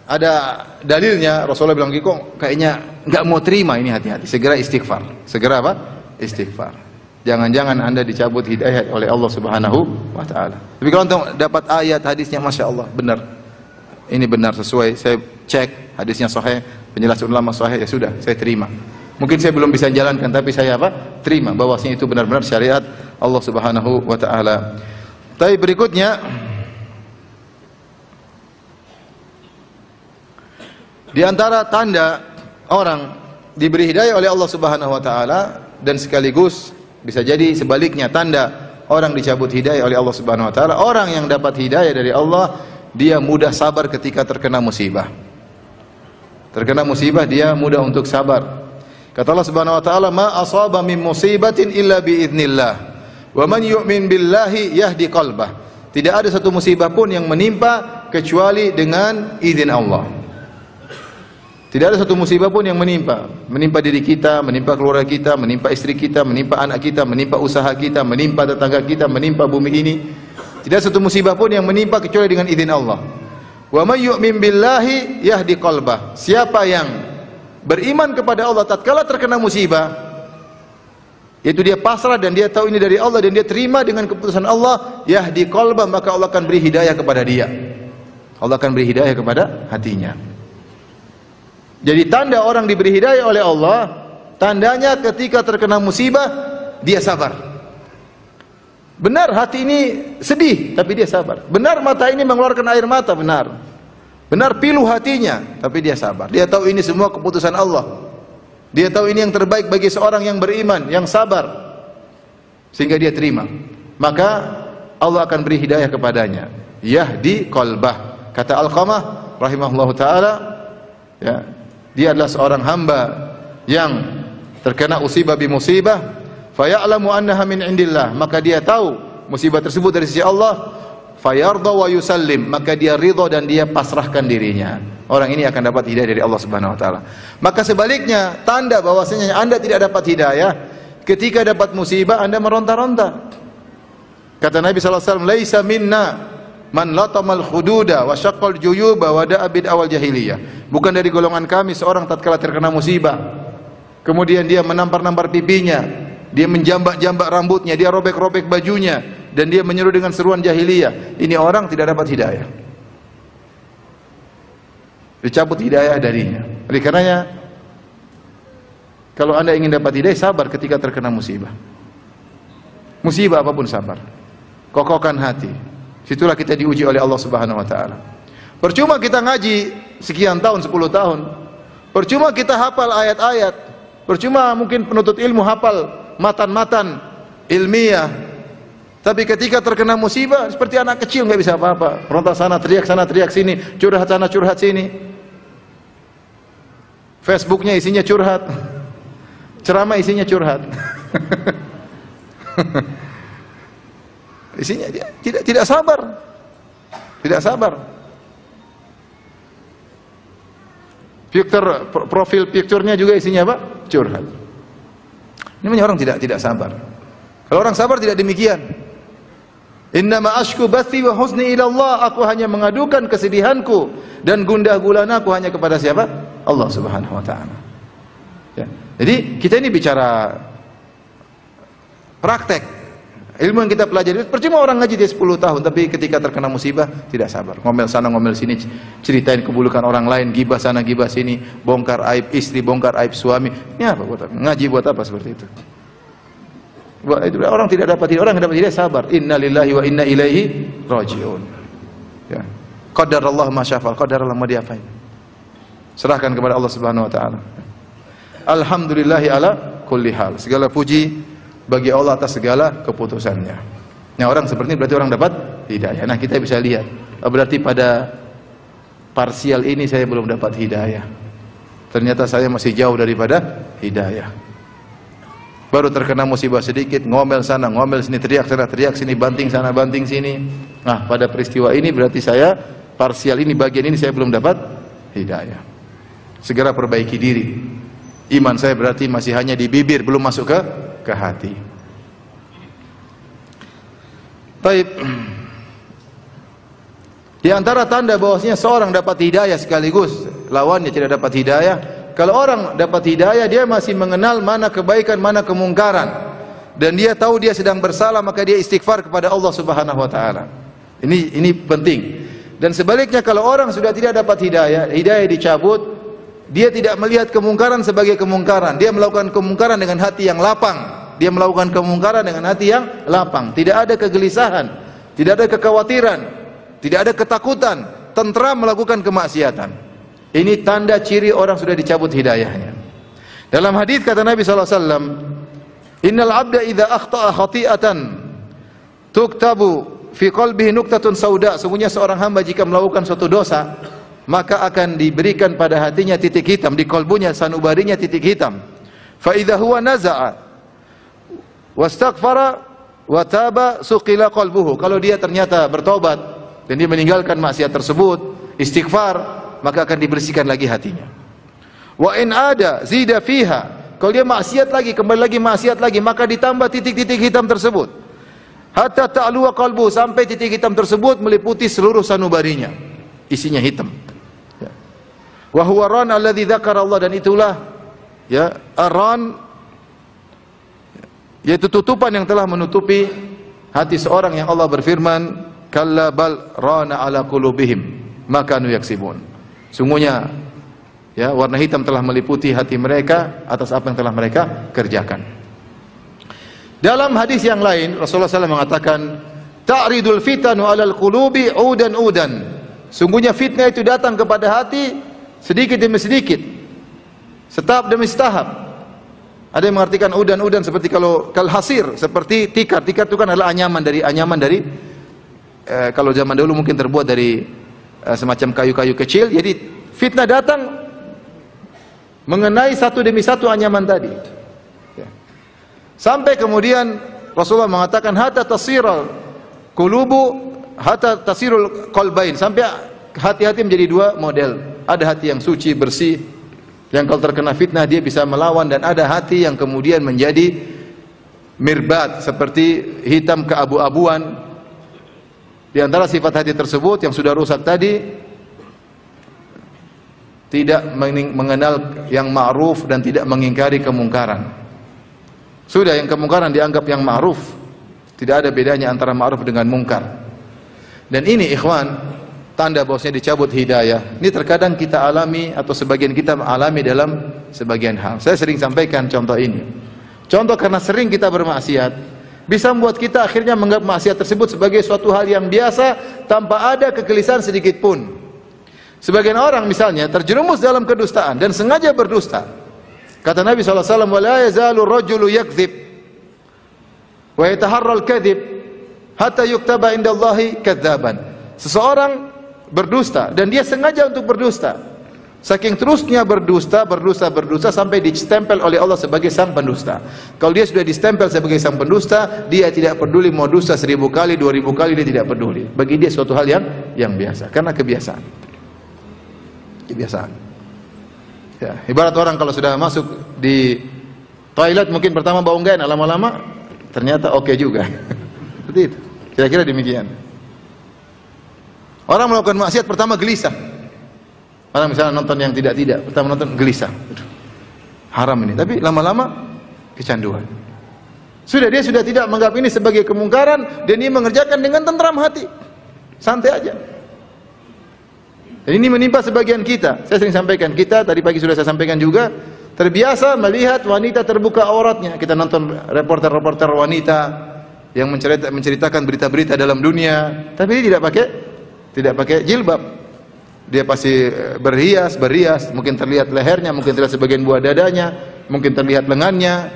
ada dalilnya, Rasulullah bilang kok kayaknya nggak mau terima, ini hati-hati, segera istighfar. Segera apa? Istighfar. Jangan-jangan Anda dicabut hidayah oleh Allah Subhanahu wa taala. Tapi kalau Anda dapat ayat hadisnya, Masya Allah, benar. Ini benar sesuai, saya cek hadisnya sahih, penjelasan ulama sahih, ya sudah, saya terima. Mungkin saya belum bisa jalankan, tapi saya apa? Terima bahwasanya itu benar-benar syariat Allah Subhanahu wa taala. Tapi berikutnya, di antara tanda orang diberi hidayah oleh Allah Subhanahu wa taala dan sekaligus bisa jadi sebaliknya tanda orang dicabut hidayah oleh Allah Subhanahu wa taala, orang yang dapat hidayah dari Allah dia mudah sabar ketika terkena musibah. Terkena musibah dia mudah untuk sabar. Kata Allah Subhanahu wa taala, "Ma asaba min musibatin illa bi idznillah. Wa man yu'min billahi yahdi qalbah." Tidak ada satu musibah pun yang menimpa kecuali dengan izin Allah. Tidak ada satu musibah pun yang menimpa diri kita, menimpa keluarga kita, menimpa istri kita, menimpa anak kita, menimpa usaha kita, menimpa tetangga kita, menimpa bumi ini. Tidak ada satu musibah pun yang menimpa kecuali dengan izin Allah. Wa may yu'min billahi yahdi qalbah. Siapa yang beriman kepada Allah tatkala terkena musibah, yaitu dia pasrah dan dia tahu ini dari Allah dan dia terima dengan keputusan Allah, yahdi qalbah, maka Allah akan beri hidayah kepada dia. Allah akan beri hidayah kepada hatinya. Jadi tanda orang diberi hidayah oleh Allah, tandanya ketika terkena musibah dia sabar. Benar hati ini sedih, tapi dia sabar. Benar mata ini mengeluarkan air mata, benar. Benar pilu hatinya, tapi dia sabar. Dia tahu ini semua keputusan Allah. Dia tahu ini yang terbaik bagi seorang yang beriman, yang sabar, sehingga dia terima. Maka Allah akan beri hidayah kepadanya. Yahdi qalbah. Kata Alqamah rahimahullahu taala, ya, dia adalah seorang hamba yang terkena musibah bi musibah, faya'lamu annaha min indillah, maka dia tahu musibah tersebut dari sisi Allah, fayarda wa yusallim, maka dia ridha dan dia pasrahkan dirinya. Orang ini akan dapat hidayah dari Allah Subhanahu wa taala. Maka sebaliknya, tanda bahwasanya Anda tidak dapat hidayah ketika dapat musibah Anda meronta-ronta. Kata Nabi sallallahu alaihi wasallam, "Laisa minna man latamal khududa wa syaqqal juyuba wa da'a bid awal jahiliyah." Bukan dari golongan kami seorang tatkala terkena musibah, kemudian dia menampar-nampar pipinya, dia menjambak-jambak rambutnya, dia robek-robek bajunya, dan dia menyeru dengan seruan jahiliyah. Ini orang tidak dapat hidayah. Dicabut hidayah darinya. Oleh karenanya, kalau Anda ingin dapat hidayah, sabar ketika terkena musibah. Musibah apapun sabar. Kokohkan hati. Situlah kita diuji oleh Allah Subhanahu wa taala. Percuma kita ngaji sekian tahun, 10 tahun. Percuma kita hafal ayat-ayat. Percuma mungkin penuntut ilmu hafal matan-matan ilmiah. Tapi ketika terkena musibah seperti anak kecil, nggak bisa apa-apa. Meronta sana teriak sini, curhat sana curhat sini. Facebooknya isinya curhat. Ceramah isinya curhat. Isinya dia tidak sabar. Tidak sabar. Profil picture-nya juga isinya apa? Curhat. Ini namanya orang tidak sabar. Kalau orang sabar tidak demikian. Innama ashku bathi wa husni ila Allah. Aku hanya mengadukan kesedihanku dan gundah gulanaku hanya kepada siapa? Allah Subhanahu wa taala. Ya. Jadi kita ini bicara praktek. Ilmu yang kita pelajari, percuma orang ngaji dia 10 tahun, tapi ketika terkena musibah tidak sabar. Ngomel sana ngomel sini, ceritain keburukan orang lain, gibah sana gibah sini, bongkar aib istri, bongkar aib suami. Ini apa buat apa? Ngaji buat apa seperti itu? Orang tidak dapat hidayah sabar. Inna lillahi wa inna ilaihi raji'un. Ya. Qadarallah ma syafa'al, qadarallah ma diapain. Serahkan kepada Allah Subhanahu wa taala. Alhamdulillahi ala kulli hal. Segala puji bagi Allah atas segala keputusannya. Nah, orang seperti ini berarti orang dapat hidayah. Nah, kita bisa lihat, berarti pada parsial ini saya belum dapat hidayah. Ternyata saya masih jauh daripada hidayah. Baru terkena musibah sedikit, ngomel sana, ngomel sini, teriak sana, teriak sini, banting sana, banting sini. Nah, pada peristiwa ini berarti saya parsial ini, bagian ini saya belum dapat hidayah. Segera perbaiki diri. Iman saya berarti masih hanya di bibir, belum masuk ke hati. Baik. Di antara tanda bahwasanya seorang dapat hidayah sekaligus lawannya tidak dapat hidayah. Kalau orang dapat hidayah, dia masih mengenal mana kebaikan, mana kemungkaran, dan dia tahu dia sedang bersalah, maka dia istighfar kepada Allah Subhanahu wa taala. Ini penting. Dan sebaliknya, kalau orang sudah tidak dapat hidayah dicabut, dia tidak melihat kemungkaran sebagai kemungkaran. Dia melakukan kemungkaran dengan hati yang lapang. Dia melakukan kemungkaran dengan hati yang lapang. Tidak ada kegelisahan, tidak ada kekhawatiran, tidak ada ketakutan, tentram melakukan kemaksiatan. Ini tanda ciri orang sudah dicabut hidayahnya. Dalam hadis kata Nabi SAW, Innal abda idza akhta'a khati'atan tuktabu fi qalbihi nuqtatun sauda. Sesungguhnya seorang hamba jika melakukan suatu dosa, maka akan diberikan pada hatinya titik hitam, di kalbunya, sanubarinya titik hitam. Fa idza huwa naza'a wastaghfara wa taba suqila qalbuhu. Kalau dia ternyata bertobat dan dia meninggalkan maksiat tersebut, istighfar, maka akan dibersihkan lagi hatinya. Wa in ada zida fiha. Kalau dia maksiat lagi, kembali lagi maksiat lagi, maka ditambah titik-titik hitam tersebut. Hatta ta'luwa qalbu, sampai titik hitam tersebut meliputi seluruh sanubarinya. Isinya hitam. Ya. Wa huwa ran alladzi dzakara Allah, dan itulah ya ar-ran, yaitu tutupan yang telah menutupi hati seorang yang Allah berfirman, kalla bal rana ala qulubihim ma kanu yaksibun. Sungguhnya ya, warna hitam telah meliputi hati mereka atas apa yang telah mereka kerjakan. Dalam hadis yang lain Rasulullah SAW mengatakan, ta'ridul fitanu 'alal qulubi udan udan. Sungguhnya fitnah itu datang kepada hati sedikit demi sedikit, setahap demi setahap. Ada yang mengartikan udan-udan seperti kalau kalhasir, seperti tikar. Tikar itu kan adalah anyaman dari kalau zaman dulu mungkin terbuat dari semacam kayu-kayu kecil. Jadi fitnah datang mengenai satu demi satu anyaman tadi. Ya. Sampai kemudian Rasulullah mengatakan hatta tasirul qulubu hatta tasirul qalbain, sampai hati-hati menjadi dua model. Ada hati yang suci, bersih, yang kalau terkena fitnah dia bisa melawan, dan ada hati yang kemudian menjadi mirbat, seperti hitam keabu-abuan. Di antara sifat hati tersebut yang sudah rusak tadi, tidak mengenal yang ma'ruf dan tidak mengingkari kemungkaran. Sudah yang kemungkaran dianggap yang ma'ruf, tidak ada bedanya antara ma'ruf dengan mungkar. Dan ini ikhwan, tanda bahwasanya dicabut hidayah. Ini terkadang kita alami atau sebagian kita alami dalam sebagian hal. Saya sering sampaikan contoh ini. Contoh karena sering kita bermaksiat, bisa membuat kita akhirnya menganggap maksiat tersebut sebagai suatu hal yang biasa tanpa ada kegelisahan sedikit pun. Sebagian orang misalnya terjerumus dalam kedustaan dan sengaja berdusta. Kata Nabi SAW, وَلَا يَزَالُ الرَّجُلُ يَكْذِبْ وَيَتَحَرَّ الْكَذِبْ حَتَّى يُكْتَبَ عِنْدَ اللَّهِ كَذَّابًا. Seseorang berdusta dan dia sengaja untuk berdusta. Saking terusnya berdusta sampai distempel oleh Allah sebagai sang pendusta. Kalau dia sudah distempel sebagai sang pendusta, dia tidak peduli mau dusta 1000 kali, 2000 kali, dia tidak peduli. Bagi dia suatu hal yang biasa, karena kebiasaan. Kebiasaan. Ya, ibarat orang kalau sudah masuk di toilet mungkin pertama bau enggak, lama-lama ternyata oke juga. Seperti itu. Kira-kira demikian. Orang melakukan maksiat pertama gelisah. Orang misalnya nonton yang tidak-tidak, pertama nonton gelisah. Haram ini, tapi lama-lama kecanduan. Dia sudah tidak menganggap ini sebagai kemungkaran, dan dia mengerjakan dengan tentram hati. Santai aja. Dan ini menimpa sebagian kita. Saya sering sampaikan, kita tadi pagi sudah saya sampaikan juga, terbiasa melihat wanita terbuka auratnya. Kita nonton reporter-reporter wanita yang menceritakan berita-berita dalam dunia, tapi dia tidak pakai jilbab. Dia pasti berhias, mungkin terlihat lehernya, mungkin terlihat sebagian buah dadanya, mungkin terlihat lengannya,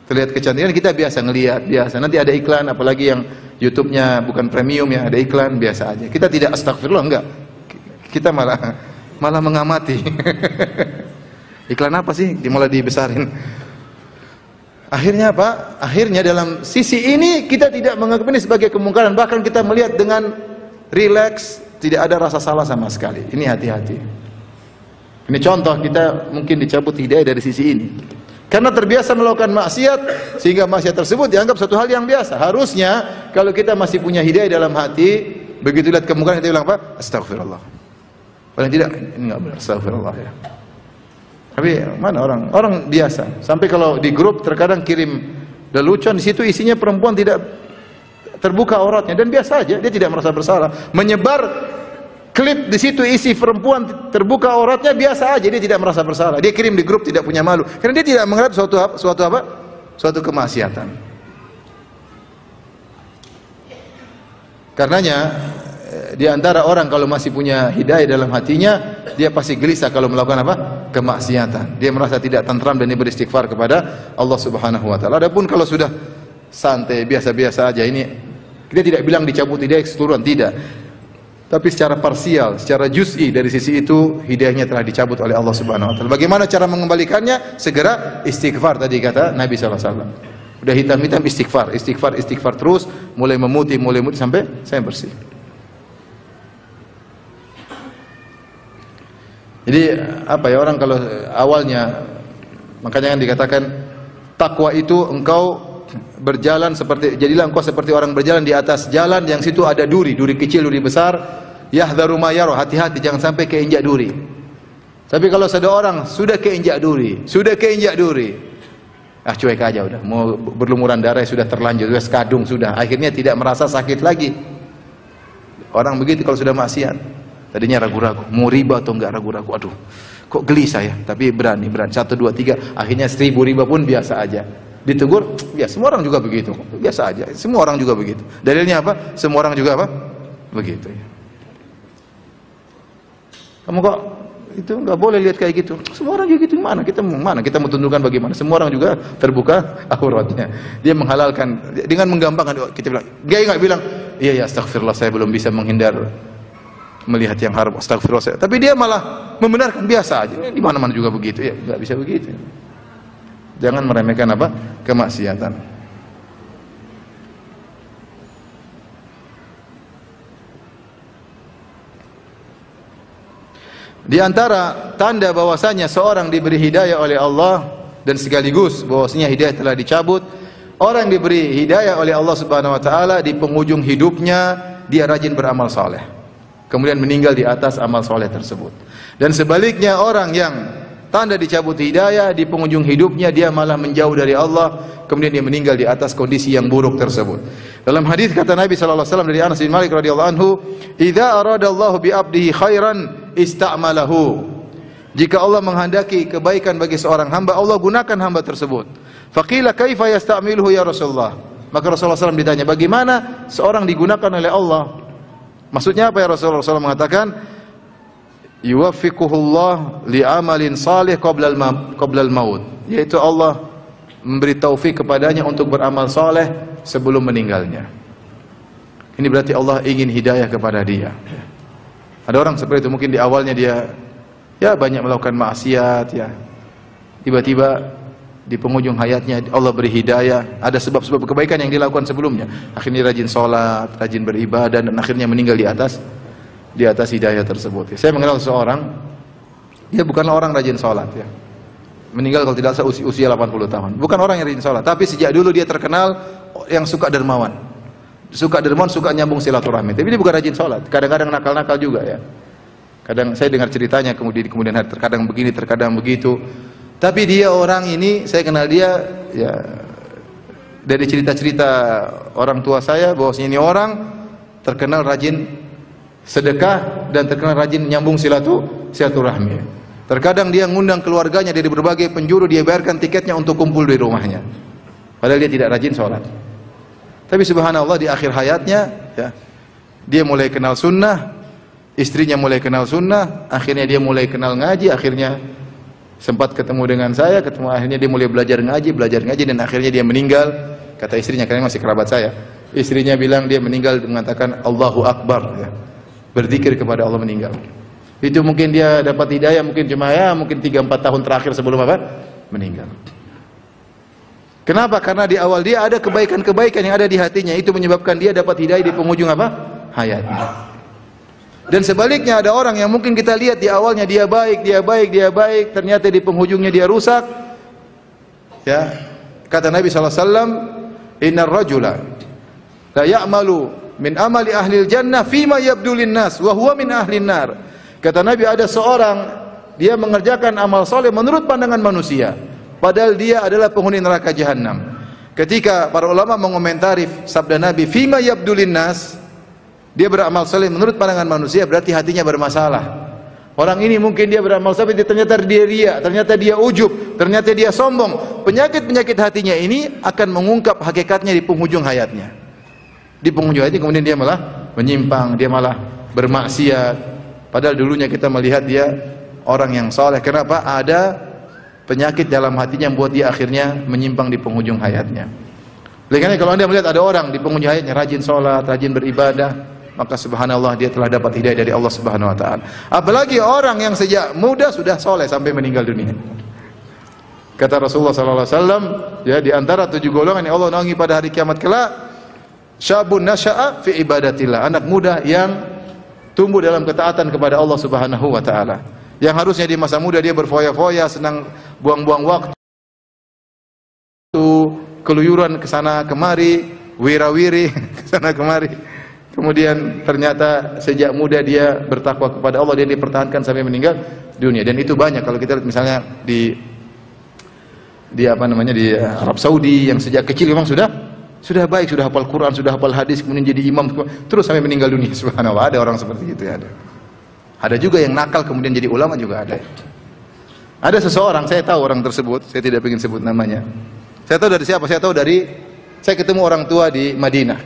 terlihat kecantikan. Kita biasa ngelihat, biasa. Nanti ada iklan, apalagi yang YouTube-nya bukan premium ya, ada iklan, biasa aja. Kita tidak astagfirullah, enggak. Kita malah mengamati. Iklan apa sih? Malah dibesarin. Akhirnya apa? Akhirnya dalam sisi ini kita tidak menganggap ini sebagai kemungkaran, bahkan kita melihat dengan rileks, tidak ada rasa salah sama sekali. Ini hati-hati. Ini contoh kita mungkin dicabut hidayah dari sisi ini. Karena terbiasa melakukan maksiat, sehingga maksiat tersebut dianggap suatu hal yang biasa. Harusnya kalau kita masih punya hidayah dalam hati, begitu lihat kemungkaran kita bilang apa? Astagfirullah. Paling tidak ini enggak benar, astagfirullah ya. Tapi mana orang biasa. Sampai kalau di grup terkadang kirim lelucon, di situ isinya perempuan tidak terbuka auratnya, dan biasa aja, dia tidak merasa bersalah. Menyebar klip di situ isi perempuan terbuka auratnya, biasa aja, dia tidak merasa bersalah. Dia kirim di grup tidak punya malu, karena dia tidak menganggap suatu kemaksiatan. Karenanya di antara orang kalau masih punya hidayah dalam hatinya, dia pasti gelisah kalau melakukan apa? Kemaksiatan. Dia merasa tidak tentram dan dia beristighfar kepada Allah Subhanahu wa taala. Adapun kalau sudah santai, biasa-biasa aja, ini kita tidak bilang dicabut hidayah keseluruhan, tidak. Tapi secara parsial, secara juz'i, dari sisi itu hidayahnya telah dicabut oleh Allah Subhanahu wa taala. Bagaimana cara mengembalikannya? Segera istighfar, tadi kata Nabi sallallahu alaihi wasallam. Udah hitam-hitam istighfar terus, mulai memutih sampai saya bersih. Jadi apa ya, orang kalau awalnya, makanya kan dikatakan takwa itu engkau berjalan seperti, jadilah engkau seperti orang berjalan di atas jalan yang situ ada duri, duri kecil, duri besar. Yahdharu ma yara, hati-hati jangan sampai keinjak duri. Tapi kalau seseorang sudah keinjak duri, cuek aja udah, mau berlumuran darah sudah terlanjur, sudah sekadung sudah, akhirnya tidak merasa sakit lagi. Orang begitu kalau sudah maksiat, tadinya ragu-ragu, mau riba atau enggak, ragu-ragu, aduh, kok geli saya, tapi berani, 1, 2, 3, akhirnya 1000 riba pun biasa aja. Ditegur, ya semua orang juga begitu, biasa aja, semua orang juga begitu. Dalilnya apa? Semua orang juga apa? Begitu ya. Kamu kok itu nggak boleh lihat kayak gitu. Semua orang juga gitu. Mana kita mau tundukkan bagaimana? Semua orang juga terbuka auratnya. Dia menghalalkan dengan menggampangkan. Kita bilang, dia nggak bilang, iya ya astagfirullah saya belum bisa menghindar melihat yang haram, astagfirullah saya. Tapi dia malah membenarkan, biasa aja. Di mana-mana juga begitu. Ya nggak bisa begitu. Jangan meremehkan apa? Kemaksiatan. Di antara tanda bahwasanya seorang diberi hidayah oleh Allah dan sekaligus bahwasanya hidayah telah dicabut, orang diberi hidayah oleh Allah Subhanahu wa taala di penghujung hidupnya dia rajin beramal saleh. Kemudian meninggal di atas amal saleh tersebut. Dan sebaliknya orang yang tanda dicabut hidayah di penghujung hidupnya dia malah menjauh dari Allah, kemudian dia meninggal di atas kondisi yang buruk tersebut. Dalam hadis kata Nabi sallallahu alaihi wasallam dari Anas bin Malik radhiyallahu anhu, "Idza aradallahu bi 'abdihi khairan ista'malahu." Jika Allah menghendaki kebaikan bagi seorang hamba, Allah gunakan hamba tersebut. Faqila kaifa yasta'miluhu ya Rasulullah? Maka Rasulullah SAW ditanya, bagaimana seorang digunakan oleh Allah? Maksudnya apa ya Rasulullah SAW mengatakan, yuwaffiquhullah li'amalin salih qabla al-maut, yaitu Allah memberi taufik kepadanya untuk beramal saleh sebelum meninggalnya. Ini berarti Allah ingin hidayah kepada dia. Ada orang seperti itu, mungkin di awalnya dia ya banyak melakukan maksiat ya. Tiba-tiba di penghujung hayatnya Allah beri hidayah, ada sebab-sebab kebaikan yang dilakukan sebelumnya. Akhirnya rajin sholat, rajin beribadah, dan akhirnya meninggal di atas hidayah tersebut. Saya mengenal seseorang, dia bukanlah orang rajin sholat ya. Meninggal kalau tidak salah usia 80 tahun. Bukan orang yang rajin sholat, tapi sejak dulu dia terkenal yang suka dermawan. Suka nyambung silaturahmi. Tapi dia bukan rajin sholat. Kadang-kadang nakal-nakal juga ya. Kadang saya dengar ceritanya kemudian hari terkadang begini, terkadang begitu. Tapi dia orang ini, saya kenal dia ya dari cerita-cerita orang tua saya bahwasanya ini orang terkenal rajin sedekah dan terkenal rajin nyambung silaturahmi. Terkadang dia ngundang keluarganya dari berbagai penjuru, dia bayarkan tiketnya untuk kumpul di rumahnya. Padahal dia tidak rajin sholat. Tapi subhanallah di akhir hayatnya ya, dia mulai kenal sunnah, istrinya mulai kenal sunnah, akhirnya dia mulai kenal ngaji, akhirnya sempat ketemu dengan saya, akhirnya dia mulai belajar ngaji, dan akhirnya dia meninggal. Kata istrinya, karena masih kerabat saya, istrinya bilang dia meninggal mengatakan Allahu Akbar ya. Berzikir kepada Allah meninggal. Itu mungkin dia dapat hidayah mungkin cuma ya mungkin 3-4 tahun terakhir sebelum apa? Meninggal. Kenapa? Karena di awal dia ada kebaikan-kebaikan yang ada di hatinya, itu menyebabkan dia dapat hidayah di penghujung apa? Hayatnya. Dan sebaliknya ada orang yang mungkin kita lihat di awalnya dia baik, ternyata di penghujungnya dia rusak. Ya. Kata Nabi sallallahu alaihi wasallam, "Innar rajula la ya'malu min amali ahlil jannah fima yabdu linnas wa huwa min ahlin nar." Kata Nabi, ada seorang dia mengerjakan amal soleh menurut pandangan manusia, padahal dia adalah penghuni neraka jahanam. Ketika para ulama mengomentari sabda Nabi fima yabdu linnas, dia beramal soleh menurut pandangan manusia, berarti hatinya bermasalah. Orang ini mungkin dia beramal soleh, ternyata dia riya, ternyata dia ujub, ternyata dia sombong. Penyakit-penyakit hatinya ini akan mengungkap hakikatnya di penghujung hayatnya. Di penghujung hayatnya kemudian dia malah menyimpang, dia malah bermaksiat. Padahal dulunya kita melihat dia orang yang soleh. Kenapa? Ada penyakit dalam hatinya yang membuat dia akhirnya menyimpang di penghujung hayatnya. Oleh karena kalau Anda melihat ada orang di penghujung hayatnya rajin sholat, rajin beribadah, maka subhanallah dia telah dapat hidayah dari Allah Subhanahu wa taala. Apalagi orang yang sejak muda sudah soleh sampai meninggal dunia. Kata Rasulullah sallallahu alaihi wasallam, ya, di antara 7 golongan yang Allah naungi pada hari kiamat kelak, syabun nasya'a fi ibadatillah, anak muda yang tumbuh dalam ketaatan kepada Allah Subhanahu wa taala. Yang harusnya di masa muda dia berfoya-foya, senang buang-buang waktu, keluyuran ke sana kemari, wira-wiri ke sana kemari. Kemudian ternyata sejak muda dia bertakwa kepada Allah, dia dipertahankan sampai meninggal dunia. Dan itu banyak kalau kita lihat misalnya di Arab Saudi yang sejak kecil memang sudah baik, sudah hafal Quran, sudah hafal hadis, kemudian jadi imam terus sampai meninggal dunia. Subhanallah, ada orang seperti itu ya, ada. Ada juga yang nakal kemudian jadi ulama juga ada. Ada seseorang, saya tahu orang tersebut, saya tidak ingin sebut namanya. Saya tahu dari siapa? Saya ketemu orang tua di Madinah.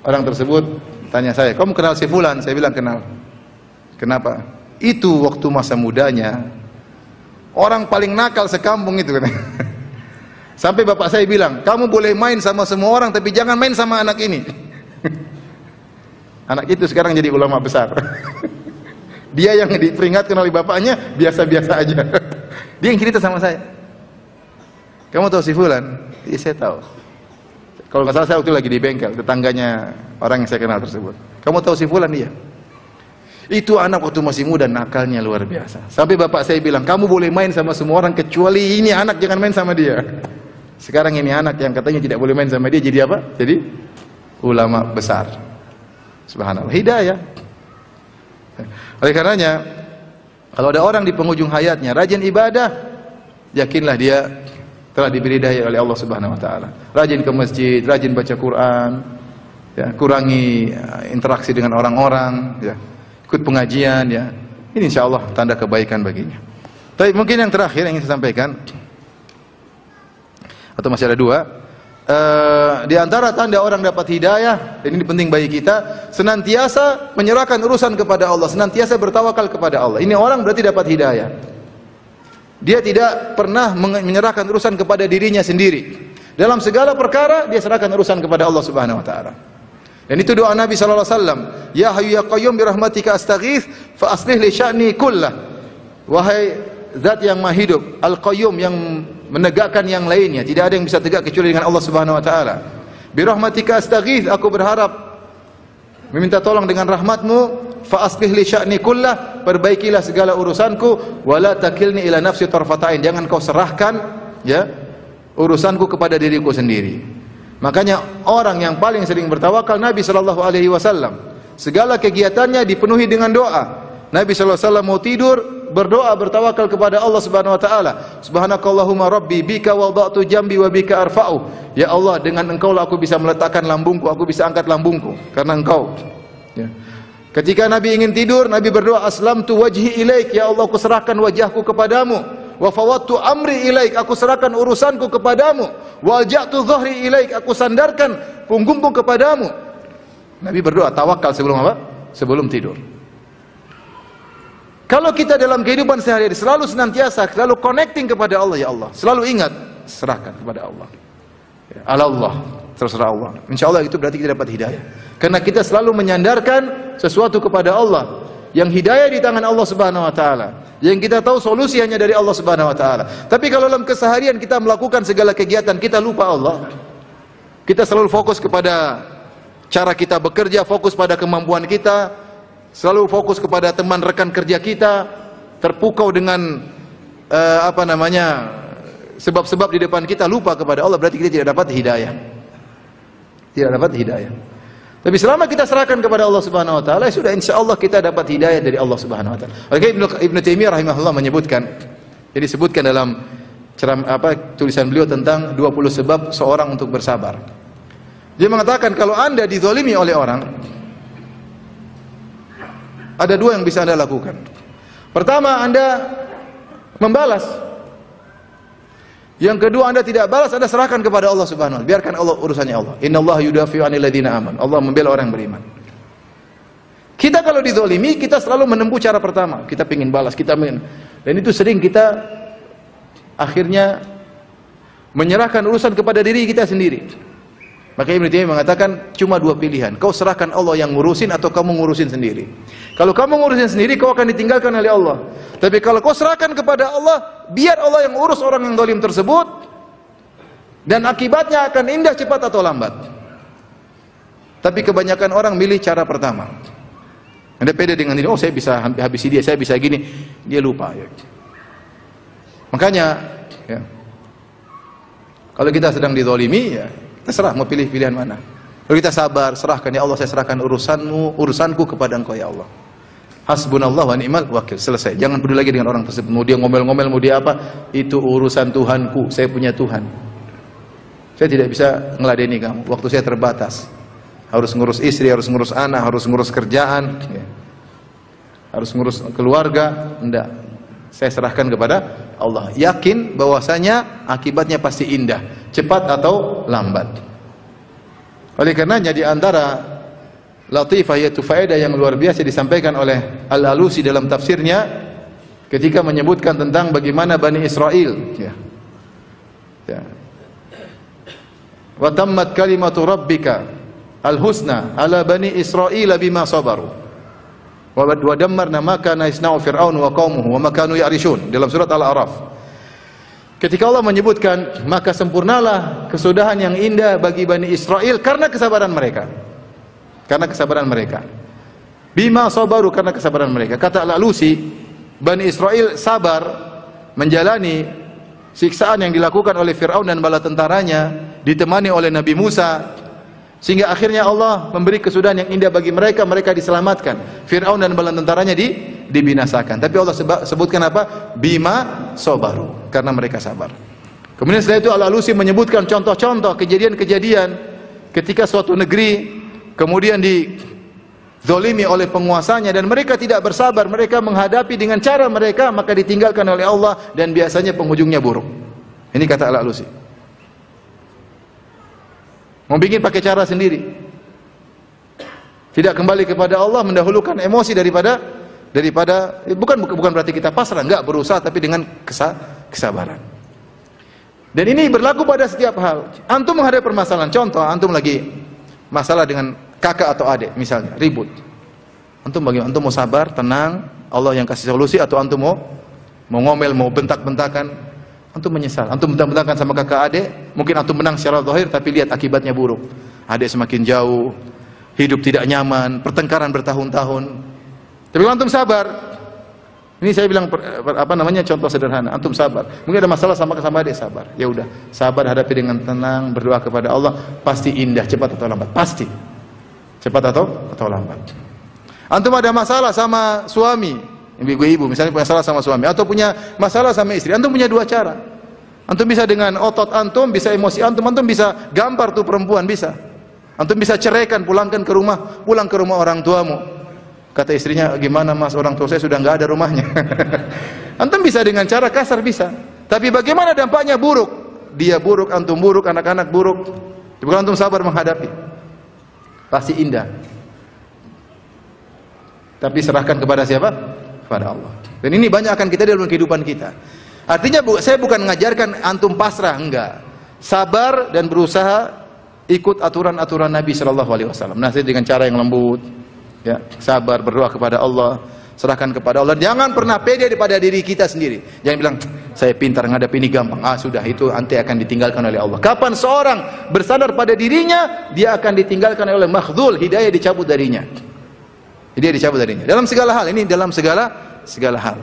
Orang tersebut tanya saya, "Kamu kenal si fulan?" Saya bilang kenal. Kenapa? Itu waktu masa mudanya orang paling nakal sekampung itu. Sampai bapak saya bilang, "Kamu boleh main sama semua orang, tapi jangan main sama anak ini." Anak itu sekarang jadi ulama besar. Dia yang diperingatkan oleh bapaknya biasa-biasa aja. Dia yang cerita sama saya. "Kamu tahu si fulan?" Iya, saya tahu. Kalau nggak salah saya waktu lagi di bengkel, tetangganya orang yang saya kenal tersebut. "Kamu tahu si fulan?" Iya. Itu anak waktu masih muda nakalnya luar biasa. Sampai bapak saya bilang, "Kamu boleh main sama semua orang kecuali ini anak, jangan main sama dia." Sekarang ini anak yang katanya tidak boleh main sama dia jadi apa? Jadi ulama besar. Subhanallah, hidayah. Oleh karenanya, kalau ada orang di penghujung hayatnya rajin ibadah, yakinlah dia telah diberi hidayah oleh Allah Subhanahu wa taala. Rajin ke masjid, rajin baca Quran, ya, kurangi interaksi dengan orang-orang, ya. Ikut pengajian, ya. Ini insyaallah tanda kebaikan baginya. Tapi mungkin yang terakhir yang ingin saya sampaikan, atau masih ada dua, di antara tanda orang dapat hidayah, dan ini penting bagi kita, senantiasa menyerahkan urusan kepada Allah, senantiasa bertawakal kepada Allah. Ini orang berarti dapat hidayah. Dia tidak pernah menyerahkan urusan kepada dirinya sendiri. Dalam segala perkara dia serahkan urusan kepada Allah Subhanahu wa taala. Dan itu doa Nabi sallallahu alaihi wasallam, "Ya Hayyu ya Qayyum bi rahmatika astaghits fa aslih li sya'ni kullah." Wahai Zat yang Maha Hidup, Al-Qayyum yang menegakkan yang lainnya, tidak ada yang bisa tegak kecuali dengan Allah Subhanahu wa taala. Bi rahmatika astaghits, aku berharap meminta tolong dengan rahmatmu. Fa aslih li sya'ni kullah, perbaikilah segala urusanku, wala takilni ila nafsi tarfatain, jangan kau serahkan ya urusanku kepada diriku sendiri. Makanya orang yang paling sering bertawakal Nabi sallallahu alaihi wasallam. Segala kegiatannya dipenuhi dengan doa. Nabi sallallahu alaihi wasallam mau tidur berdoa, bertawakal kepada Allah Subhanahu wa taala. Subhanakallahumma rabbi bika wada'tu jambi wa bika arfa'u. Ya Allah, dengan Engkaulah aku bisa meletakkan lambungku, aku bisa angkat lambungku karena Engkau. Ya. Ketika Nabi ingin tidur, Nabi berdoa, aslamtu wajhi ilaik, ya Allah, aku serahkan wajahku kepadamu. Wa fawattu amri ilaik, aku serahkan urusanku kepadamu. Wa alja'tu dhahri ilaik, aku sandarkan punggungku kepadamu. Nabi berdoa tawakal sebelum apa? Sebelum tidur. Kalau kita dalam kehidupan sehari-hari selalu senantiasa selalu connecting kepada Allah, ya Allah, selalu ingat serahkan kepada Allah. Ya, Allah, terserah Allah. Insyaallah itu berarti kita dapat hidayah. Karena kita selalu menyandarkan sesuatu kepada Allah. Yang hidayah di tangan Allah Subhanahu wa taala. Yang kita tahu solusi hanya dari Allah Subhanahu wa taala. Tapi kalau dalam keseharian kita melakukan segala kegiatan, kita lupa Allah. Kita selalu fokus kepada cara kita bekerja, fokus pada kemampuan kita, selalu fokus kepada teman rekan kerja kita, terpukau dengan sebab-sebab di depan kita, lupa kepada Allah, berarti kita tidak dapat hidayah. Tidak dapat hidayah. Tapi selama kita serahkan kepada Allah Subhanahu wa taala, sudah insyaallah kita dapat hidayah dari Allah Subhanahu wa taala. Oleh Ibnu Taimiyah rahimahullah menyebutkan, jadi disebutkan dalam tulisan beliau tentang 20 sebab seorang untuk bersabar. Dia mengatakan kalau Anda dizalimi oleh orang, ada dua yang bisa Anda lakukan. Pertama, Anda membalas. Yang kedua, Anda tidak balas, Anda serahkan kepada Allah Subhanahu wa taala. Biarkan Allah urusannya Allah. Innallaha yudafi'u 'anil ladzina amanu. Allah membela orang yang beriman. Kita kalau dizalimi, kita selalu menempuh cara pertama. Kita ingin balas, dan itu sering kita akhirnya menyerahkan urusan kepada diri kita sendiri. Maka Ibnu Taimiyah mengatakan cuma dua pilihan. Kau serahkan Allah yang ngurusin atau kamu ngurusin sendiri. Kalau kamu ngurusin sendiri, kau akan ditinggalkan oleh Allah. Tapi kalau kau serahkan kepada Allah, biar Allah yang urus orang yang zalim tersebut, dan akibatnya akan indah cepat atau lambat. Tapi kebanyakan orang milih cara pertama. Anda pede dengan ini, oh saya bisa habisi dia, saya bisa gini. Dia lupa. Ya. Makanya, ya, kalau kita sedang dizalimi, ya, terserah mau pilih pilihan mana. Kalau kita sabar, serahkan, ya Allah saya serahkan urusanku kepada Engkau ya Allah. Hasbunallah wa ni'mal wakil. Selesai. Jangan peduli lagi dengan orang tersebut. Mau dia ngomel-ngomel, mau dia apa, itu urusan Tuhanku. Saya punya Tuhan. Saya tidak bisa ngeladeni kamu. Waktu saya terbatas. Harus ngurus istri, harus ngurus anak, harus ngurus kerjaan, ya. Harus ngurus keluarga. Enggak. Saya serahkan kepada Allah. Yakin bahwasanya akibatnya pasti indah, cepat atau lambat. Oleh karenanya di antara latifah yaitu faedah yang luar biasa disampaikan oleh Al-Alusi dalam tafsirnya ketika menyebutkan tentang bagaimana Bani Israel, ya. Ya. Wa tammat kalimatu rabbika al-husna ala bani Israil bima sabaru wa dammarna ma kana yasna'u fir'aun wa qaumuhu wa ma kanu ya'rishun dalam surat Al-A'raf. Ketika Allah menyebutkan maka sempurnalah kesudahan yang indah bagi Bani Israel karena kesabaran mereka. Karena kesabaran mereka. Bima sabaru karena kesabaran mereka. Kata Al-Alusi, Bani Israel sabar menjalani siksaan yang dilakukan oleh Fir'aun dan bala tentaranya ditemani oleh Nabi Musa, sehingga akhirnya Allah memberi kesudahan yang indah bagi mereka, mereka diselamatkan. Fir'aun dan bala tentaranya dibinasakan. Tapi Allah sebutkan apa? Bima sabaru, karena mereka sabar. Kemudian setelah itu Al-Alusi menyebutkan contoh-contoh kejadian-kejadian ketika suatu negeri kemudian dizolimi oleh penguasanya dan mereka tidak bersabar, mereka menghadapi dengan cara mereka, maka ditinggalkan oleh Allah dan biasanya penghujungnya buruk. Ini kata Al-Alusi. Mau bikin pakai cara sendiri, tidak kembali kepada Allah, mendahulukan emosi daripada bukan berarti kita pasrah, enggak, berusaha tapi dengan kesabaran. Dan ini berlaku pada setiap hal. Antum menghadapi permasalahan, contoh antum lagi masalah dengan kakak atau adik misalnya, ribut. Antum bagaimana? Antum mau sabar, tenang, Allah yang kasih solusi, atau antum mau ngomel, mau bentak-bentakan? Antum menyesal, antum bentak-bentakan sama kakak adik, mungkin antum menang secara zahir tapi lihat akibatnya buruk. Adik semakin jauh, hidup tidak nyaman, pertengkaran bertahun-tahun. Tapi kalau antum sabar, ini saya bilang contoh sederhana, antum sabar. Mungkin ada masalah sama adik, sabar. Ya udah, sabar, hadapi dengan tenang, berdoa kepada Allah, pasti indah, cepat atau lambat, pasti. Cepat atau lambat. Antum ada masalah sama suami, ibu-ibu misalnya punya masalah sama suami atau punya masalah sama istri, antum punya dua cara. Antum bisa dengan otot antum, bisa emosi antum bisa gampar tuh perempuan, bisa. Antum bisa ceraikan, pulang ke rumah orang tuamu. Kata istrinya, gimana mas, orang tua saya sudah nggak ada rumahnya. Antum bisa dengan cara kasar, bisa. Tapi bagaimana dampaknya? Buruk. Dia buruk, antum buruk, anak-anak buruk. Tapi kalau antum sabar menghadapi, pasti indah. Tapi serahkan kepada siapa? Kepada Allah. Dan ini banyak akan kita dalam kehidupan kita. Artinya saya bukan mengajarkan antum pasrah, enggak. Sabar dan berusaha ikut aturan-aturan Nabi Shallallahu Alaihi Wasallam. Nasihat dengan cara yang lembut, ya, sabar, berdoa kepada Allah, serahkan kepada Allah. Jangan pernah pede pada diri kita sendiri. Jangan bilang saya pintar ngadep ini gampang. Sudah, itu nanti akan ditinggalkan oleh Allah. Kapan seorang bersandar pada dirinya, dia akan ditinggalkan oleh makhdhul, hidayah dicabut darinya. Dia dicabut darinya. Dalam segala hal, ini dalam segala hal.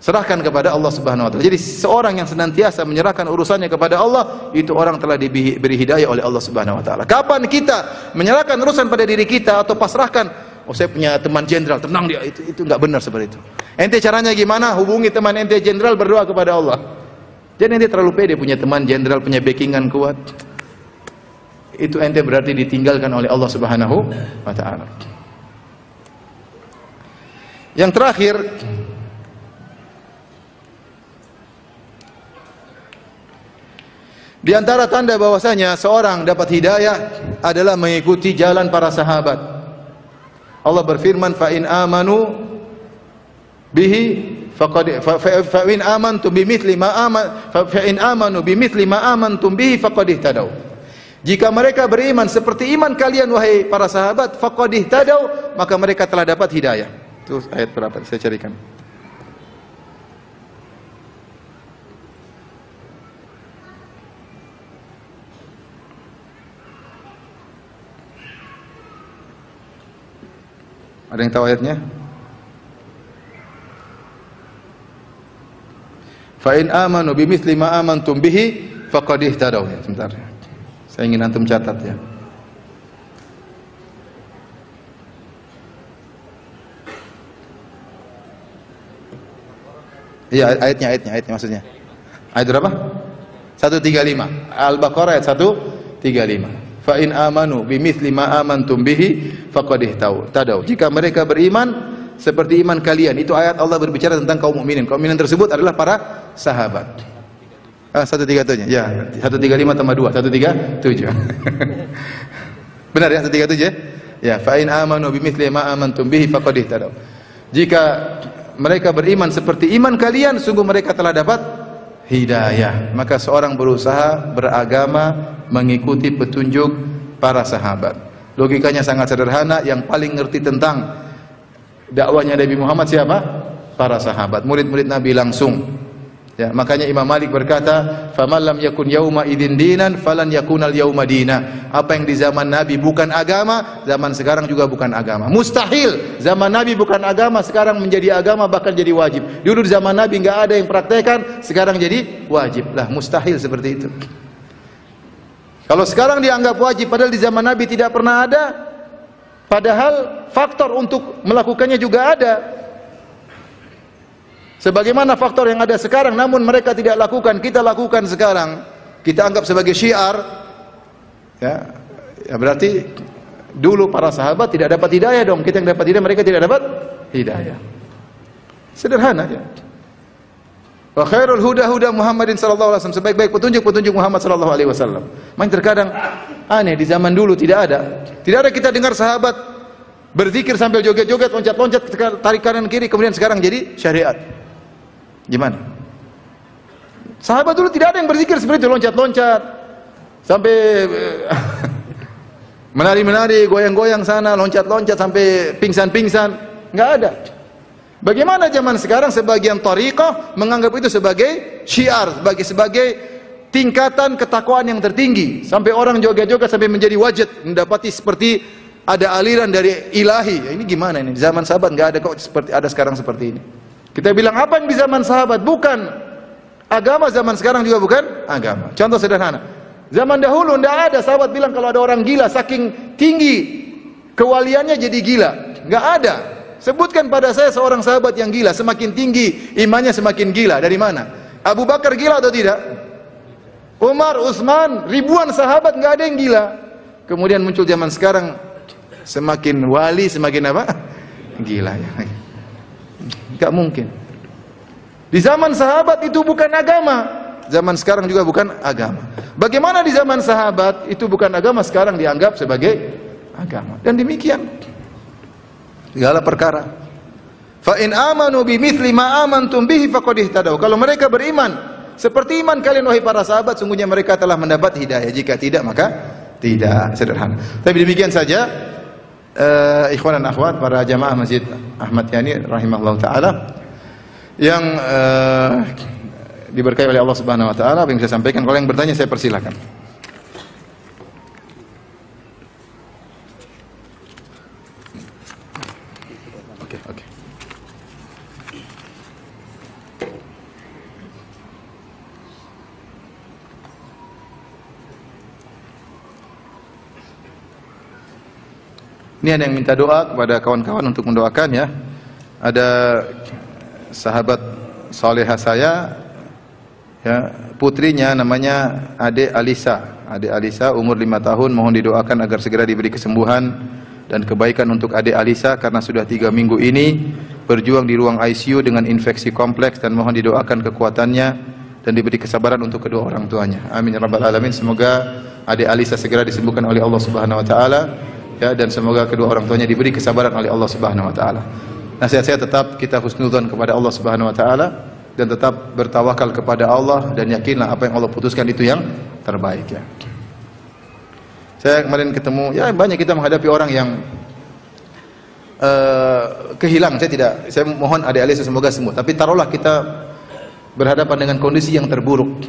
Serahkan kepada Allah Subhanahu wa taala. Jadi seorang yang senantiasa menyerahkan urusannya kepada Allah, itu orang telah diberi hidayah oleh Allah Subhanahu wa taala. Kapan kita menyerahkan urusan pada diri kita atau pasrahkan, saya punya teman jenderal, tenang dia, itu enggak benar seperti itu. Ente caranya gimana? Hubungi teman ente jenderal, berdoa kepada Allah. Jadi ente terlalu pede punya teman jenderal, punya backingan kuat. Itu ente berarti ditinggalkan oleh Allah Subhanahu wa taala. Yang terakhir, di antara tanda bahwasanya seorang dapat hidayah adalah mengikuti jalan para sahabat. Allah berfirman, fa in amanu bihi faqad fa in amantum bimithli ma amanu bimithli ma amantum bihi faqad ihtadaw. Jika mereka beriman seperti iman kalian wahai para sahabat, faqad ihtadaw, maka mereka telah dapat hidayah. Itu ayat berapa? Saya carikan. Ada yang tahu ayatnya? Fa in amanu bimithli ma amantum bihi faqad ihtadaw. Sebentar. Saya ingin antum catat ya. Iya, ayatnya maksudnya. Ayat berapa? 135. Al-Baqarah ayat 135. Fa in amanu bimithli ma amantum bihi faqad ihtadaw. Jika mereka beriman seperti iman kalian. Itu ayat Allah berbicara tentang kaum mukminin. Kaum mukminin tersebut adalah para sahabat. 137. Ya, 135 tambah 2, 137. Benar ya, 137 ya? Ya, fa in amanu bimithli ma amantum bihi faqad ihtadaw. Jika mereka beriman seperti iman kalian, sungguh mereka telah dapat hidayah. Maka seorang berusaha beragama mengikuti petunjuk para sahabat. Logikanya sangat sederhana. Yang paling ngerti tentang dakwahnya Nabi Muhammad siapa? Para sahabat, murid-murid Nabi langsung. Ya, makanya Imam Malik berkata, "Faman lam yakun yauma idzin dinan falan yakunal yauma dina." Apa yang di zaman Nabi bukan agama, zaman sekarang juga bukan agama. Mustahil zaman Nabi bukan agama, sekarang menjadi agama, bahkan jadi wajib. Dulu di zaman Nabi enggak ada yang praktekkan, sekarang jadi wajib. Lah, mustahil seperti itu. Kalau sekarang dianggap wajib padahal di zaman Nabi tidak pernah ada, padahal faktor untuk melakukannya juga ada. Sebagaimana faktor yang ada sekarang, namun mereka tidak lakukan, kita lakukan sekarang. Kita anggap sebagai syiar. Ya, berarti dulu para sahabat tidak dapat hidayah dong. Kita yang dapat hidayah, mereka tidak dapat hidayah. Sederhana ya. Wa khairul huda huda Muhammadin sallallahu alaihi wasallam. Sebaik-baik petunjuk Muhammad sallallahu alaihi wasallam. Makanya terkadang aneh, di zaman dulu tidak ada. Tidak ada kita dengar sahabat berzikir sambil joget-joget, loncat-loncat, tarik kanan kiri, kemudian sekarang jadi syariat. Gimana? Sahabat dulu tidak ada yang berzikir seperti itu, loncat-loncat sampai menari-menari, goyang-goyang sana, loncat-loncat sampai pingsan-pingsan. Enggak ada. Bagaimana zaman sekarang sebagian thariqah menganggap itu sebagai syiar, sebagai tingkatan ketakwaan yang tertinggi, sampai orang joget-joget sampai menjadi wajib, mendapati seperti ada aliran dari ilahi. Ya, ini gimana ini? Zaman sahabat enggak ada kok seperti ada sekarang seperti ini. Kita bilang apa yang di zaman sahabat bukan agama, zaman sekarang juga bukan agama. Contoh sederhana. Zaman dahulu tidak ada, sahabat bilang kalau ada orang gila saking tinggi kewaliannya jadi gila. Enggak ada. Sebutkan pada saya seorang sahabat yang gila, semakin tinggi imannya semakin gila. Dari mana? Abu Bakar gila atau tidak? Umar, Utsman, ribuan sahabat enggak ada yang gila. Kemudian muncul zaman sekarang, semakin wali semakin apa? Gila ya. Enggak mungkin. Di zaman sahabat itu bukan agama, zaman sekarang juga bukan agama. Bagaimana di zaman sahabat itu bukan agama, sekarang dianggap sebagai agama. Dan demikian segala perkara. Fa in amanu bimithli ma amantum bihi faqad ihtadaw. Kalau mereka beriman seperti iman kalian wahai para sahabat, sungguhnya mereka telah mendapat hidayah. Jika tidak maka tidak. Sederhana. Tapi demikian saja. Ikhwan dan akhwat, para jamaah Masjid Ahmad Yani rahimahullah taala yang diberkahi oleh Allah Subhanahu wa taala, apa yang saya sampaikan. Kalau yang bertanya saya persilahkan. Oke. Ini ada yang minta doa kepada kawan-kawan untuk mendoakan ya. Ada sahabat salehah saya ya, putrinya namanya Ade Alisa. Ade Alisa umur 5 tahun, mohon didoakan agar segera diberi kesembuhan dan kebaikan untuk Ade Alisa karena sudah 3 minggu ini berjuang di ruang ICU dengan infeksi kompleks, dan mohon didoakan kekuatannya dan diberi kesabaran untuk kedua orang tuanya. Amin ya rabbal alamin. Semoga Ade Alisa segera disembuhkan oleh Allah Subhanahu wa taala. Ya, dan semoga kedua orang tuanya diberi kesabaran oleh Allah Subhanahu wa taala. Nasihat saya tetap kita husnudzon kepada Allah Subhanahu wa taala dan tetap bertawakal kepada Allah, dan yakinlah apa yang Allah putuskan itu yang terbaik ya. Saya kemarin ketemu, ya banyak kita menghadapi orang yang kehilangan. Saya mohon adik-adik semoga sembuh, tapi taruhlah kita berhadapan dengan kondisi yang terburuk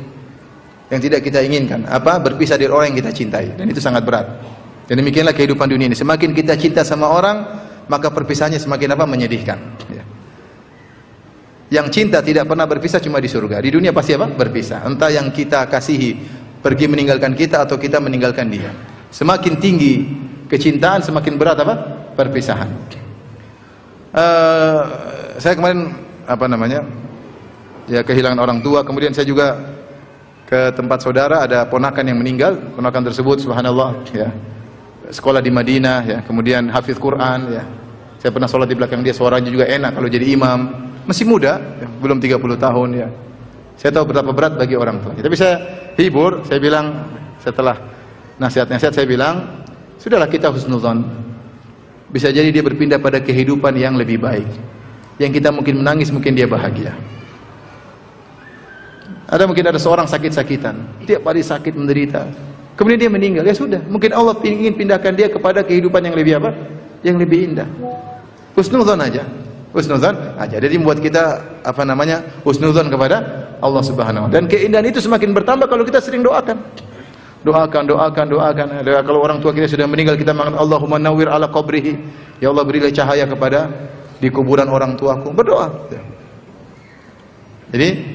yang tidak kita inginkan, berpisah dari orang yang kita cintai, dan itu sangat berat. Dan demikianlah kehidupan dunia ini. Semakin kita cinta sama orang, maka perpisahannya semakin apa? Menyedihkan. Ya. Yang cinta tidak pernah berpisah cuma di surga. Di dunia pasti apa? Berpisah. Entah yang kita kasihi pergi meninggalkan kita atau kita meninggalkan dia. Semakin tinggi kecintaan, semakin berat apa? Perpisahan. Saya kemarin ya kehilangan orang tua. Kemudian saya juga ke tempat saudara, ada ponakan yang meninggal. Ponakan tersebut, subhanallah, ya, sekolah di Madinah, ya, kemudian hafiz Quran, ya. Saya pernah sholat di belakang dia, suaranya juga enak kalau jadi imam. Masih muda, ya, belum 30 tahun, ya. Saya tahu betapa berat bagi orang tua. Tapi saya hibur, saya bilang setelah nasihat-nasihat, saya bilang, sudahlah kita husnuzon. Bisa jadi dia berpindah pada kehidupan yang lebih baik. Yang kita mungkin menangis, mungkin dia bahagia. Mungkin ada seorang sakit-sakitan, tiap hari sakit menderita. Kemudian dia meninggal, ya sudah. Mungkin Allah ingin pindahkan dia kepada kehidupan yang lebih apa? Yang lebih indah. Husnuzon aja. Husnuzon aja. Jadi membuat kita husnuzon kepada Allah Subhanahu wa taala. Dan keindahan itu semakin bertambah kalau kita sering doakan. Doakan. Kalau orang tua kita sudah meninggal, kita mengatakan Allahumma nawwir ala qabrihi. Ya Allah, berilah cahaya kepada di kuburan orang tuaku. Berdoa. Jadi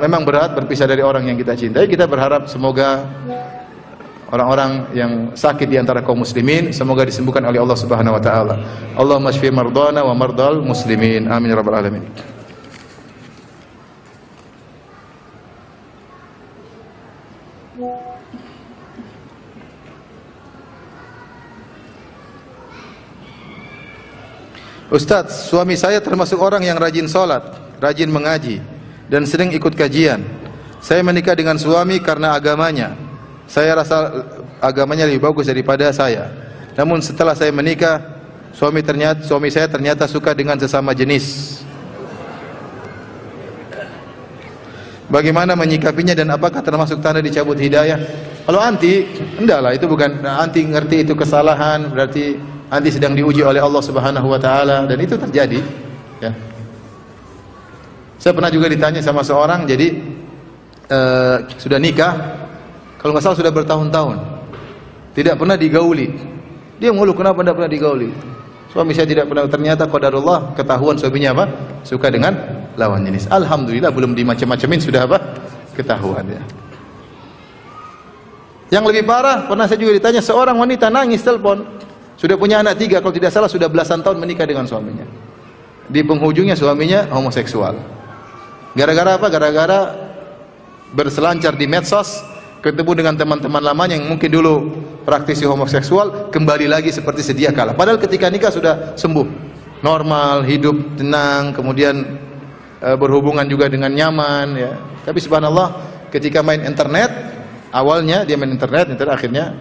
memang berat berpisah dari orang yang kita cintai. Kita berharap semoga orang-orang yang sakit di antara kaum muslimin semoga disembuhkan oleh Allah Subhanahu wa taala. Allahumma shfi mardana wa mardal muslimin. Amin ya rabbal alamin. Ustaz, suami saya termasuk orang yang rajin sholat, rajin mengaji, dan sering ikut kajian. Saya menikah dengan suami karena agamanya. Saya rasa agamanya lebih bagus daripada saya. Namun setelah saya menikah, suami saya ternyata suka dengan sesama jenis. Bagaimana menyikapinya dan apakah termasuk tanda dicabut hidayah? Kalau anti, endahlah, itu bukan anti ngerti itu kesalahan, berarti anti sedang diuji oleh Allah Subhanahu wa taala, dan itu terjadi, ya. Saya pernah juga ditanya sama seorang, jadi sudah nikah, kalau nggak salah sudah bertahun-tahun, tidak pernah digauli. Dia mengeluh, kenapa tidak pernah digauli? Suami saya tidak pernah, ternyata qadarullah, ketahuan suaminya apa? Suka dengan lawan jenis. Alhamdulillah belum dimacam-macamin, sudah apa? Ketahuan, ya. Yang lebih parah, pernah saya juga ditanya, seorang wanita nangis telepon, sudah punya anak 3, kalau tidak salah sudah belasan tahun menikah dengan suaminya. Di penghujungnya suaminya homoseksual. Gara-gara apa? Gara-gara berselancar di medsos, ketemu dengan teman-teman lamanya yang mungkin dulu praktisi homoseksual, kembali lagi seperti sedia kala. Padahal ketika nikah sudah sembuh, normal, hidup tenang, kemudian berhubungan juga dengan nyaman, ya. Tapi subhanallah, ketika main internet, awalnya dia main internet akhirnya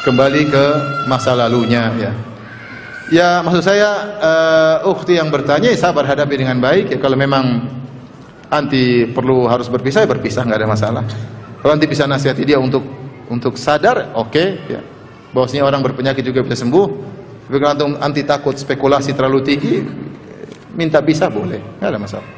kembali ke masa lalunya, ya. Ya, maksud saya ukhti yang bertanya, ya, sabar, hadapi dengan baik, ya. Kalau memang anti perlu harus berpisah, ya berpisah, nggak ada masalah. Kalau anti bisa nasihati dia untuk sadar, oke, ya. Bahwasanya orang berpenyakit juga bisa sembuh. Tapi kalau anti takut spekulasi terlalu tinggi, minta pisah boleh, nggak ada masalah.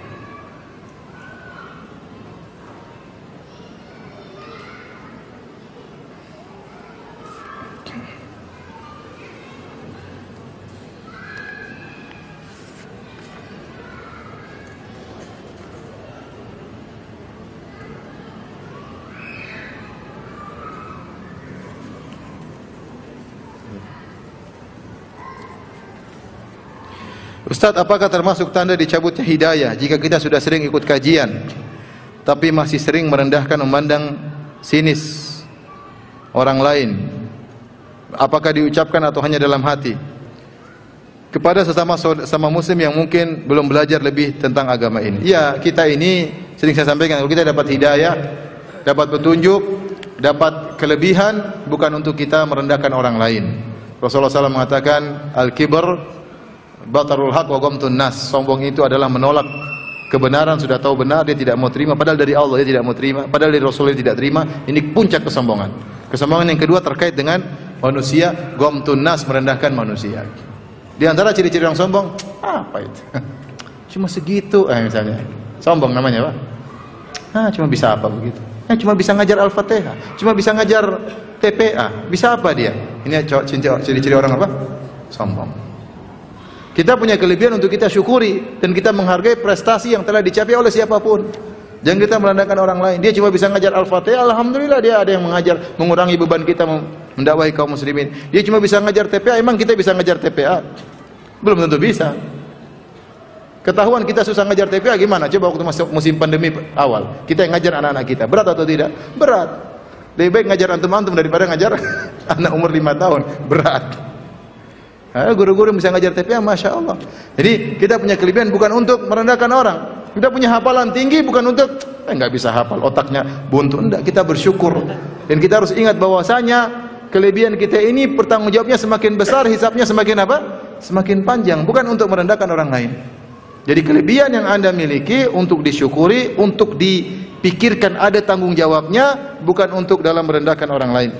Ustaz, apakah termasuk tanda dicabutnya hidayah jika kita sudah sering ikut kajian tapi masih sering merendahkan, memandang sinis orang lain? Apakah diucapkan atau hanya dalam hati? Kepada sesama muslim yang mungkin belum belajar lebih tentang agama ini. Ya, kita ini sering saya sampaikan, kalau kita dapat hidayah, dapat petunjuk, dapat kelebihan, bukan untuk kita merendahkan orang lain. Rasulullah SAW mengatakan, al-kibr batarul haq wa ghamtun nas. Sombong itu adalah menolak kebenaran, sudah tahu benar dia tidak mau terima, padahal dari Allah dia tidak mau terima, padahal dari Rasul dia tidak terima. Ini puncak kesombongan. Kesombongan yang kedua terkait dengan manusia, ghamtun nas, merendahkan manusia. Di antara ciri-ciri orang sombong, apa itu? Cuma segitu, misalnya. Sombong namanya, Pak. Cuma bisa apa begitu? Cuma bisa ngajar Al-Fatihah, cuma bisa ngajar TPA. Bisa apa dia? Ini ciri-ciri orang apa? Sombong. Kita punya kelebihan untuk kita syukuri dan kita menghargai prestasi yang telah dicapai oleh siapapun. Jangan kita merendahkan orang lain. Dia cuma bisa ngajar Al-Fatihah, alhamdulillah dia ada yang mengajar, mengurangi beban kita mendakwahi kaum muslimin. Dia cuma bisa ngajar TPA, emang kita bisa ngajar TPA? Belum tentu bisa. Ketahuan kita susah ngajar TPA gimana? Coba waktu masuk musim pandemi awal, kita yang ngajar anak-anak kita, berat atau tidak? Berat. Lebih baik ngajar antum-antum daripada ngajar anak umur 5 tahun, berat. Guru-guru bisa ngajar TPA, Masya Allah. Jadi kita punya kelebihan bukan untuk merendahkan orang. Kita punya hafalan tinggi bukan untuk nggak bisa hafal, otaknya buntu. Enggak, kita bersyukur. Dan kita harus ingat bahwasanya kelebihan kita ini pertanggungjawabnya semakin besar, hisabnya semakin apa? Semakin panjang, bukan untuk merendahkan orang lain. Jadi kelebihan yang Anda miliki untuk disyukuri, untuk dipikirkan ada tanggung jawabnya, bukan untuk dalam merendahkan orang lain.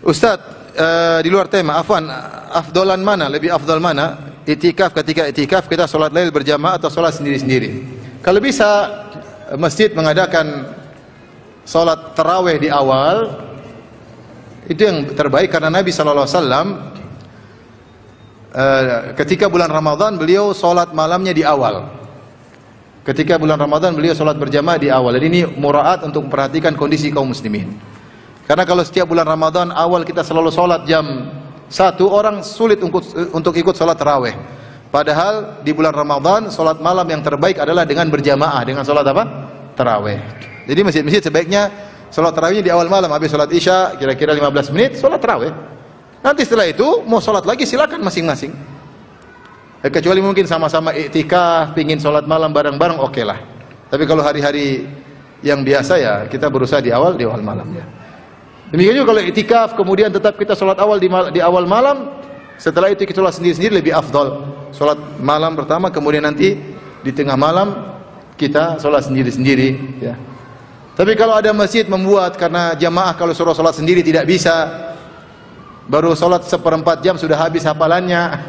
Ustaz, di luar tema, afwan, afdolan mana, lebih afdal mana? Itikaf, ketika itikaf kita sholat lail berjamaah atau sholat sendiri-sendiri? Kalau bisa masjid mengadakan sholat tarawih di awal, itu yang terbaik karena Nabi SAW ketika bulan Ramadan beliau sholat malamnya di awal. Ketika bulan Ramadan beliau sholat berjamaah di awal. Dan ini muraat untuk memperhatikan kondisi kaum muslimin. Karena kalau setiap bulan Ramadan awal kita selalu sholat jam 1, orang sulit untuk ikut sholat tarawih. Padahal di bulan Ramadan sholat malam yang terbaik adalah dengan berjamaah, dengan sholat apa? Tarawih. Jadi masjid-masjid sebaiknya sholat tarawihnya di awal malam, habis sholat isya kira-kira 15 menit sholat tarawih. Nanti setelah itu mau sholat lagi silakan masing-masing. Kecuali mungkin sama-sama iktikaf, pingin sholat malam bareng-bareng, oke lah. Tapi kalau hari-hari yang biasa ya kita berusaha di awal malam ya. Demikian juga kalau iktikaf kemudian tetap kita sholat awal di awal malam, setelah itu kita sholat sendiri-sendiri lebih afdal. Sholat malam pertama, kemudian nanti di tengah malam kita sholat sendiri-sendiri ya. Tapi kalau ada masjid membuat karena jamaah kalau suruh sholat sendiri tidak bisa, baru sholat 1/4 jam sudah habis hafalannya.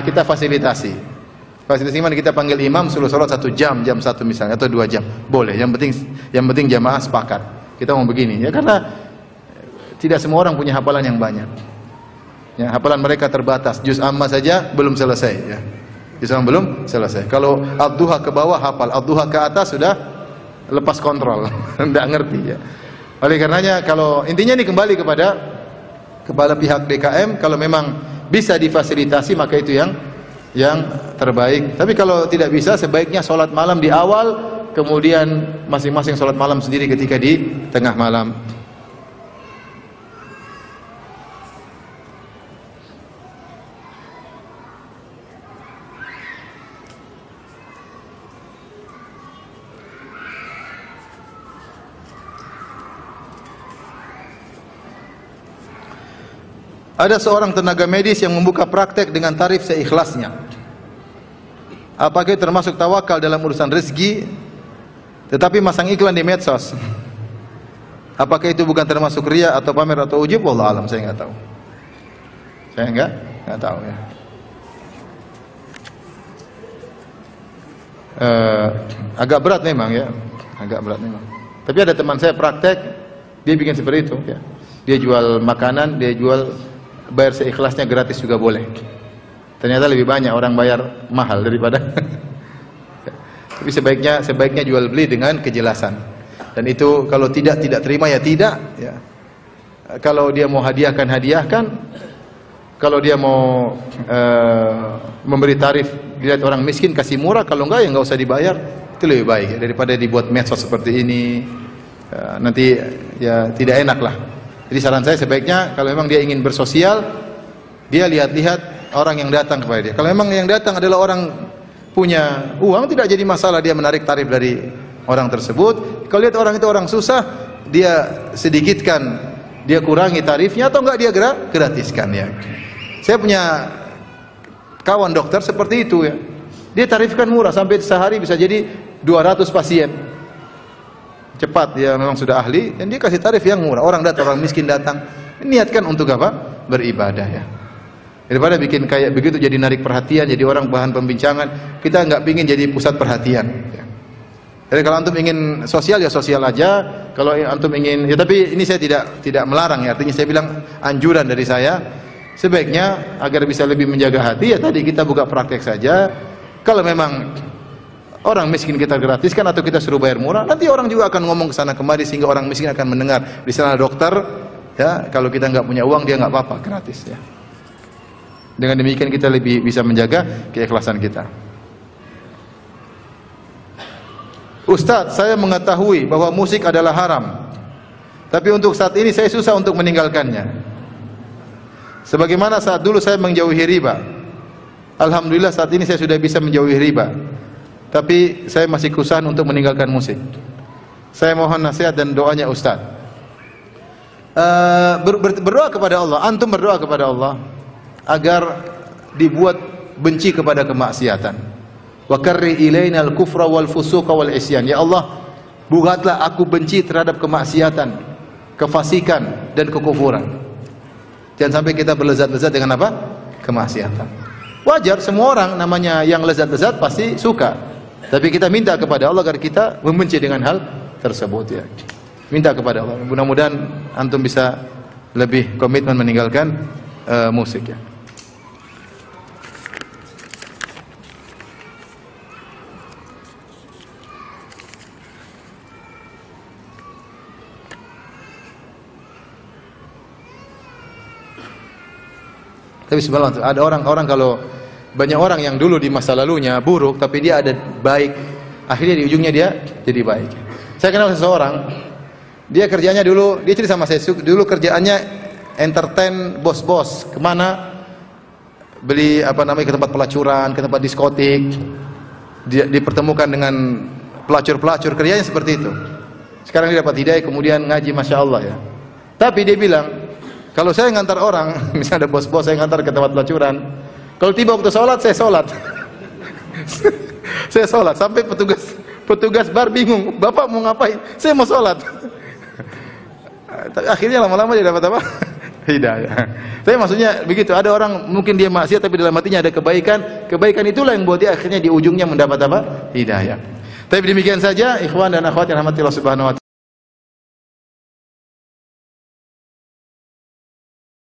Kita fasilitasi. Fasilitasi mana kita panggil imam suruh sholat 1 jam, jam 1 misalnya atau 2 jam. Boleh, yang penting jamaah sepakat. Kita mau begini ya, karena tidak semua orang punya hafalan yang banyak. Ya, hafalan mereka terbatas. Juz amma saja belum selesai ya. Juz amma belum selesai. Kalau ad-duha ke bawah hafal, ad-duha ke atas sudah lepas kontrol. Enggak ngerti ya. Oleh karenanya kalau intinya ini kembali kepada pihak DKM, kalau memang bisa difasilitasi maka itu yang terbaik. Tapi kalau tidak bisa sebaiknya sholat malam di awal, kemudian masing-masing sholat malam sendiri ketika di tengah malam. Ada seorang tenaga medis yang membuka praktek dengan tarif seikhlasnya. Apakah itu termasuk tawakal dalam urusan rezeki, tetapi masang iklan di medsos? Apakah itu bukan termasuk riya atau pamer atau ujub? Wallahu alam, saya nggak tahu. Saya nggak tahu ya. Agak berat memang ya, agak berat memang. Tapi ada teman saya praktek, dia bikin seperti itu ya. Dia jual makanan, dia jual bayar seikhlasnya, gratis juga boleh. Ternyata lebih banyak orang bayar mahal daripada. Tapi sebaiknya jual beli dengan kejelasan. Dan itu kalau tidak terima ya tidak. Ya. Kalau dia mau hadiahkan. Kalau dia mau memberi tarif, dilihat orang miskin kasih murah. Kalau enggak ya enggak usah dibayar. Itu lebih baik ya, daripada dibuat medsos seperti ini. Nanti ya tidak enak lah. Jadi saran saya sebaiknya kalau memang dia ingin bersosial, dia lihat-lihat orang yang datang kepada dia. Kalau memang yang datang adalah orang punya uang, tidak jadi masalah dia menarik tarif dari orang tersebut. Kalau lihat orang itu orang susah, dia sedikitkan, dia kurangi tarifnya atau enggak dia gratiskan ya. Saya punya kawan dokter seperti itu ya. Dia tarifkan murah, sampai sehari bisa jadi 200 pasien. Cepat, dia memang sudah ahli dan dia kasih tarif yang murah. Orang miskin datang, niatkan untuk apa? Beribadah ya. Daripada bikin kayak begitu jadi narik perhatian, jadi orang bahan pembincangan. Kita nggak pingin jadi pusat perhatian ya. Jadi kalau antum ingin sosial ya sosial aja. Kalau antum ingin ya, tapi ini saya tidak melarang ya. Artinya saya bilang anjuran dari saya, sebaiknya agar bisa lebih menjaga hati ya tadi kita buka praktek saja. Kalau memang orang miskin kita gratiskan atau kita suruh bayar murah, nanti orang juga akan ngomong ke sana kemari sehingga orang miskin akan mendengar. Di sana ada dokter, ya kalau kita nggak punya uang dia nggak apa-apa, gratis ya. Dengan demikian kita lebih bisa menjaga keikhlasan kita. Ustadz, saya mengetahui bahwa musik adalah haram, tapi untuk saat ini saya susah untuk meninggalkannya. Sebagaimana saat dulu saya menjauhi riba. Alhamdulillah saat ini saya sudah bisa menjauhi riba. Tapi saya masih kesusahan untuk meninggalkan musik. Saya mohon nasihat dan doanya Ustaz. Berdoa kepada Allah, antum berdoa kepada Allah agar dibuat benci kepada kemaksiatan. Wa karri ilaina al-kufra wal fusuqa wal isyan. Ya Allah, buatlah aku benci terhadap kemaksiatan, kefasikan dan kekufuran. Jangan sampai kita berlezat-lezat dengan apa? Kemaksiatan. Wajar semua orang namanya yang lezat-lezat pasti suka. Tapi kita minta kepada Allah agar kita membenci dengan hal tersebut ya. Minta kepada Allah. Mudah-mudahan antum bisa lebih komitmen meninggalkan musik ya. Tapi sebenarnya ada orang-orang kalau banyak orang yang dulu di masa lalunya buruk, tapi dia ada baik, akhirnya di ujungnya dia jadi baik. Saya kenal seseorang, dia kerjanya dulu, dia cerita sama saya, dulu kerjaannya entertain bos-bos, kemana beli apa namanya ke tempat pelacuran, ke tempat diskotik, dia dipertemukan dengan pelacur-pelacur, kerjanya seperti itu. Sekarang dia dapat hidayah, kemudian ngaji, masya Allah ya. Tapi dia bilang, kalau saya ngantar orang, misalnya ada bos-bos saya ngantar ke tempat pelacuran, kalau tiba waktu sholat, saya sholat. Saya sholat, sampai petugas bar bingung, Bapak mau ngapain? Saya mau sholat. Akhirnya lama-lama dia dapat apa? Hidayah. Tapi maksudnya begitu, ada orang mungkin dia maksiat tapi dalam hatinya ada kebaikan. Kebaikan itulah yang buat dia akhirnya di ujungnya mendapat apa? Hidayah. Tapi demikian saja, ikhwan dan akhwat yang rahmatillah subhanahu wa ta'ala.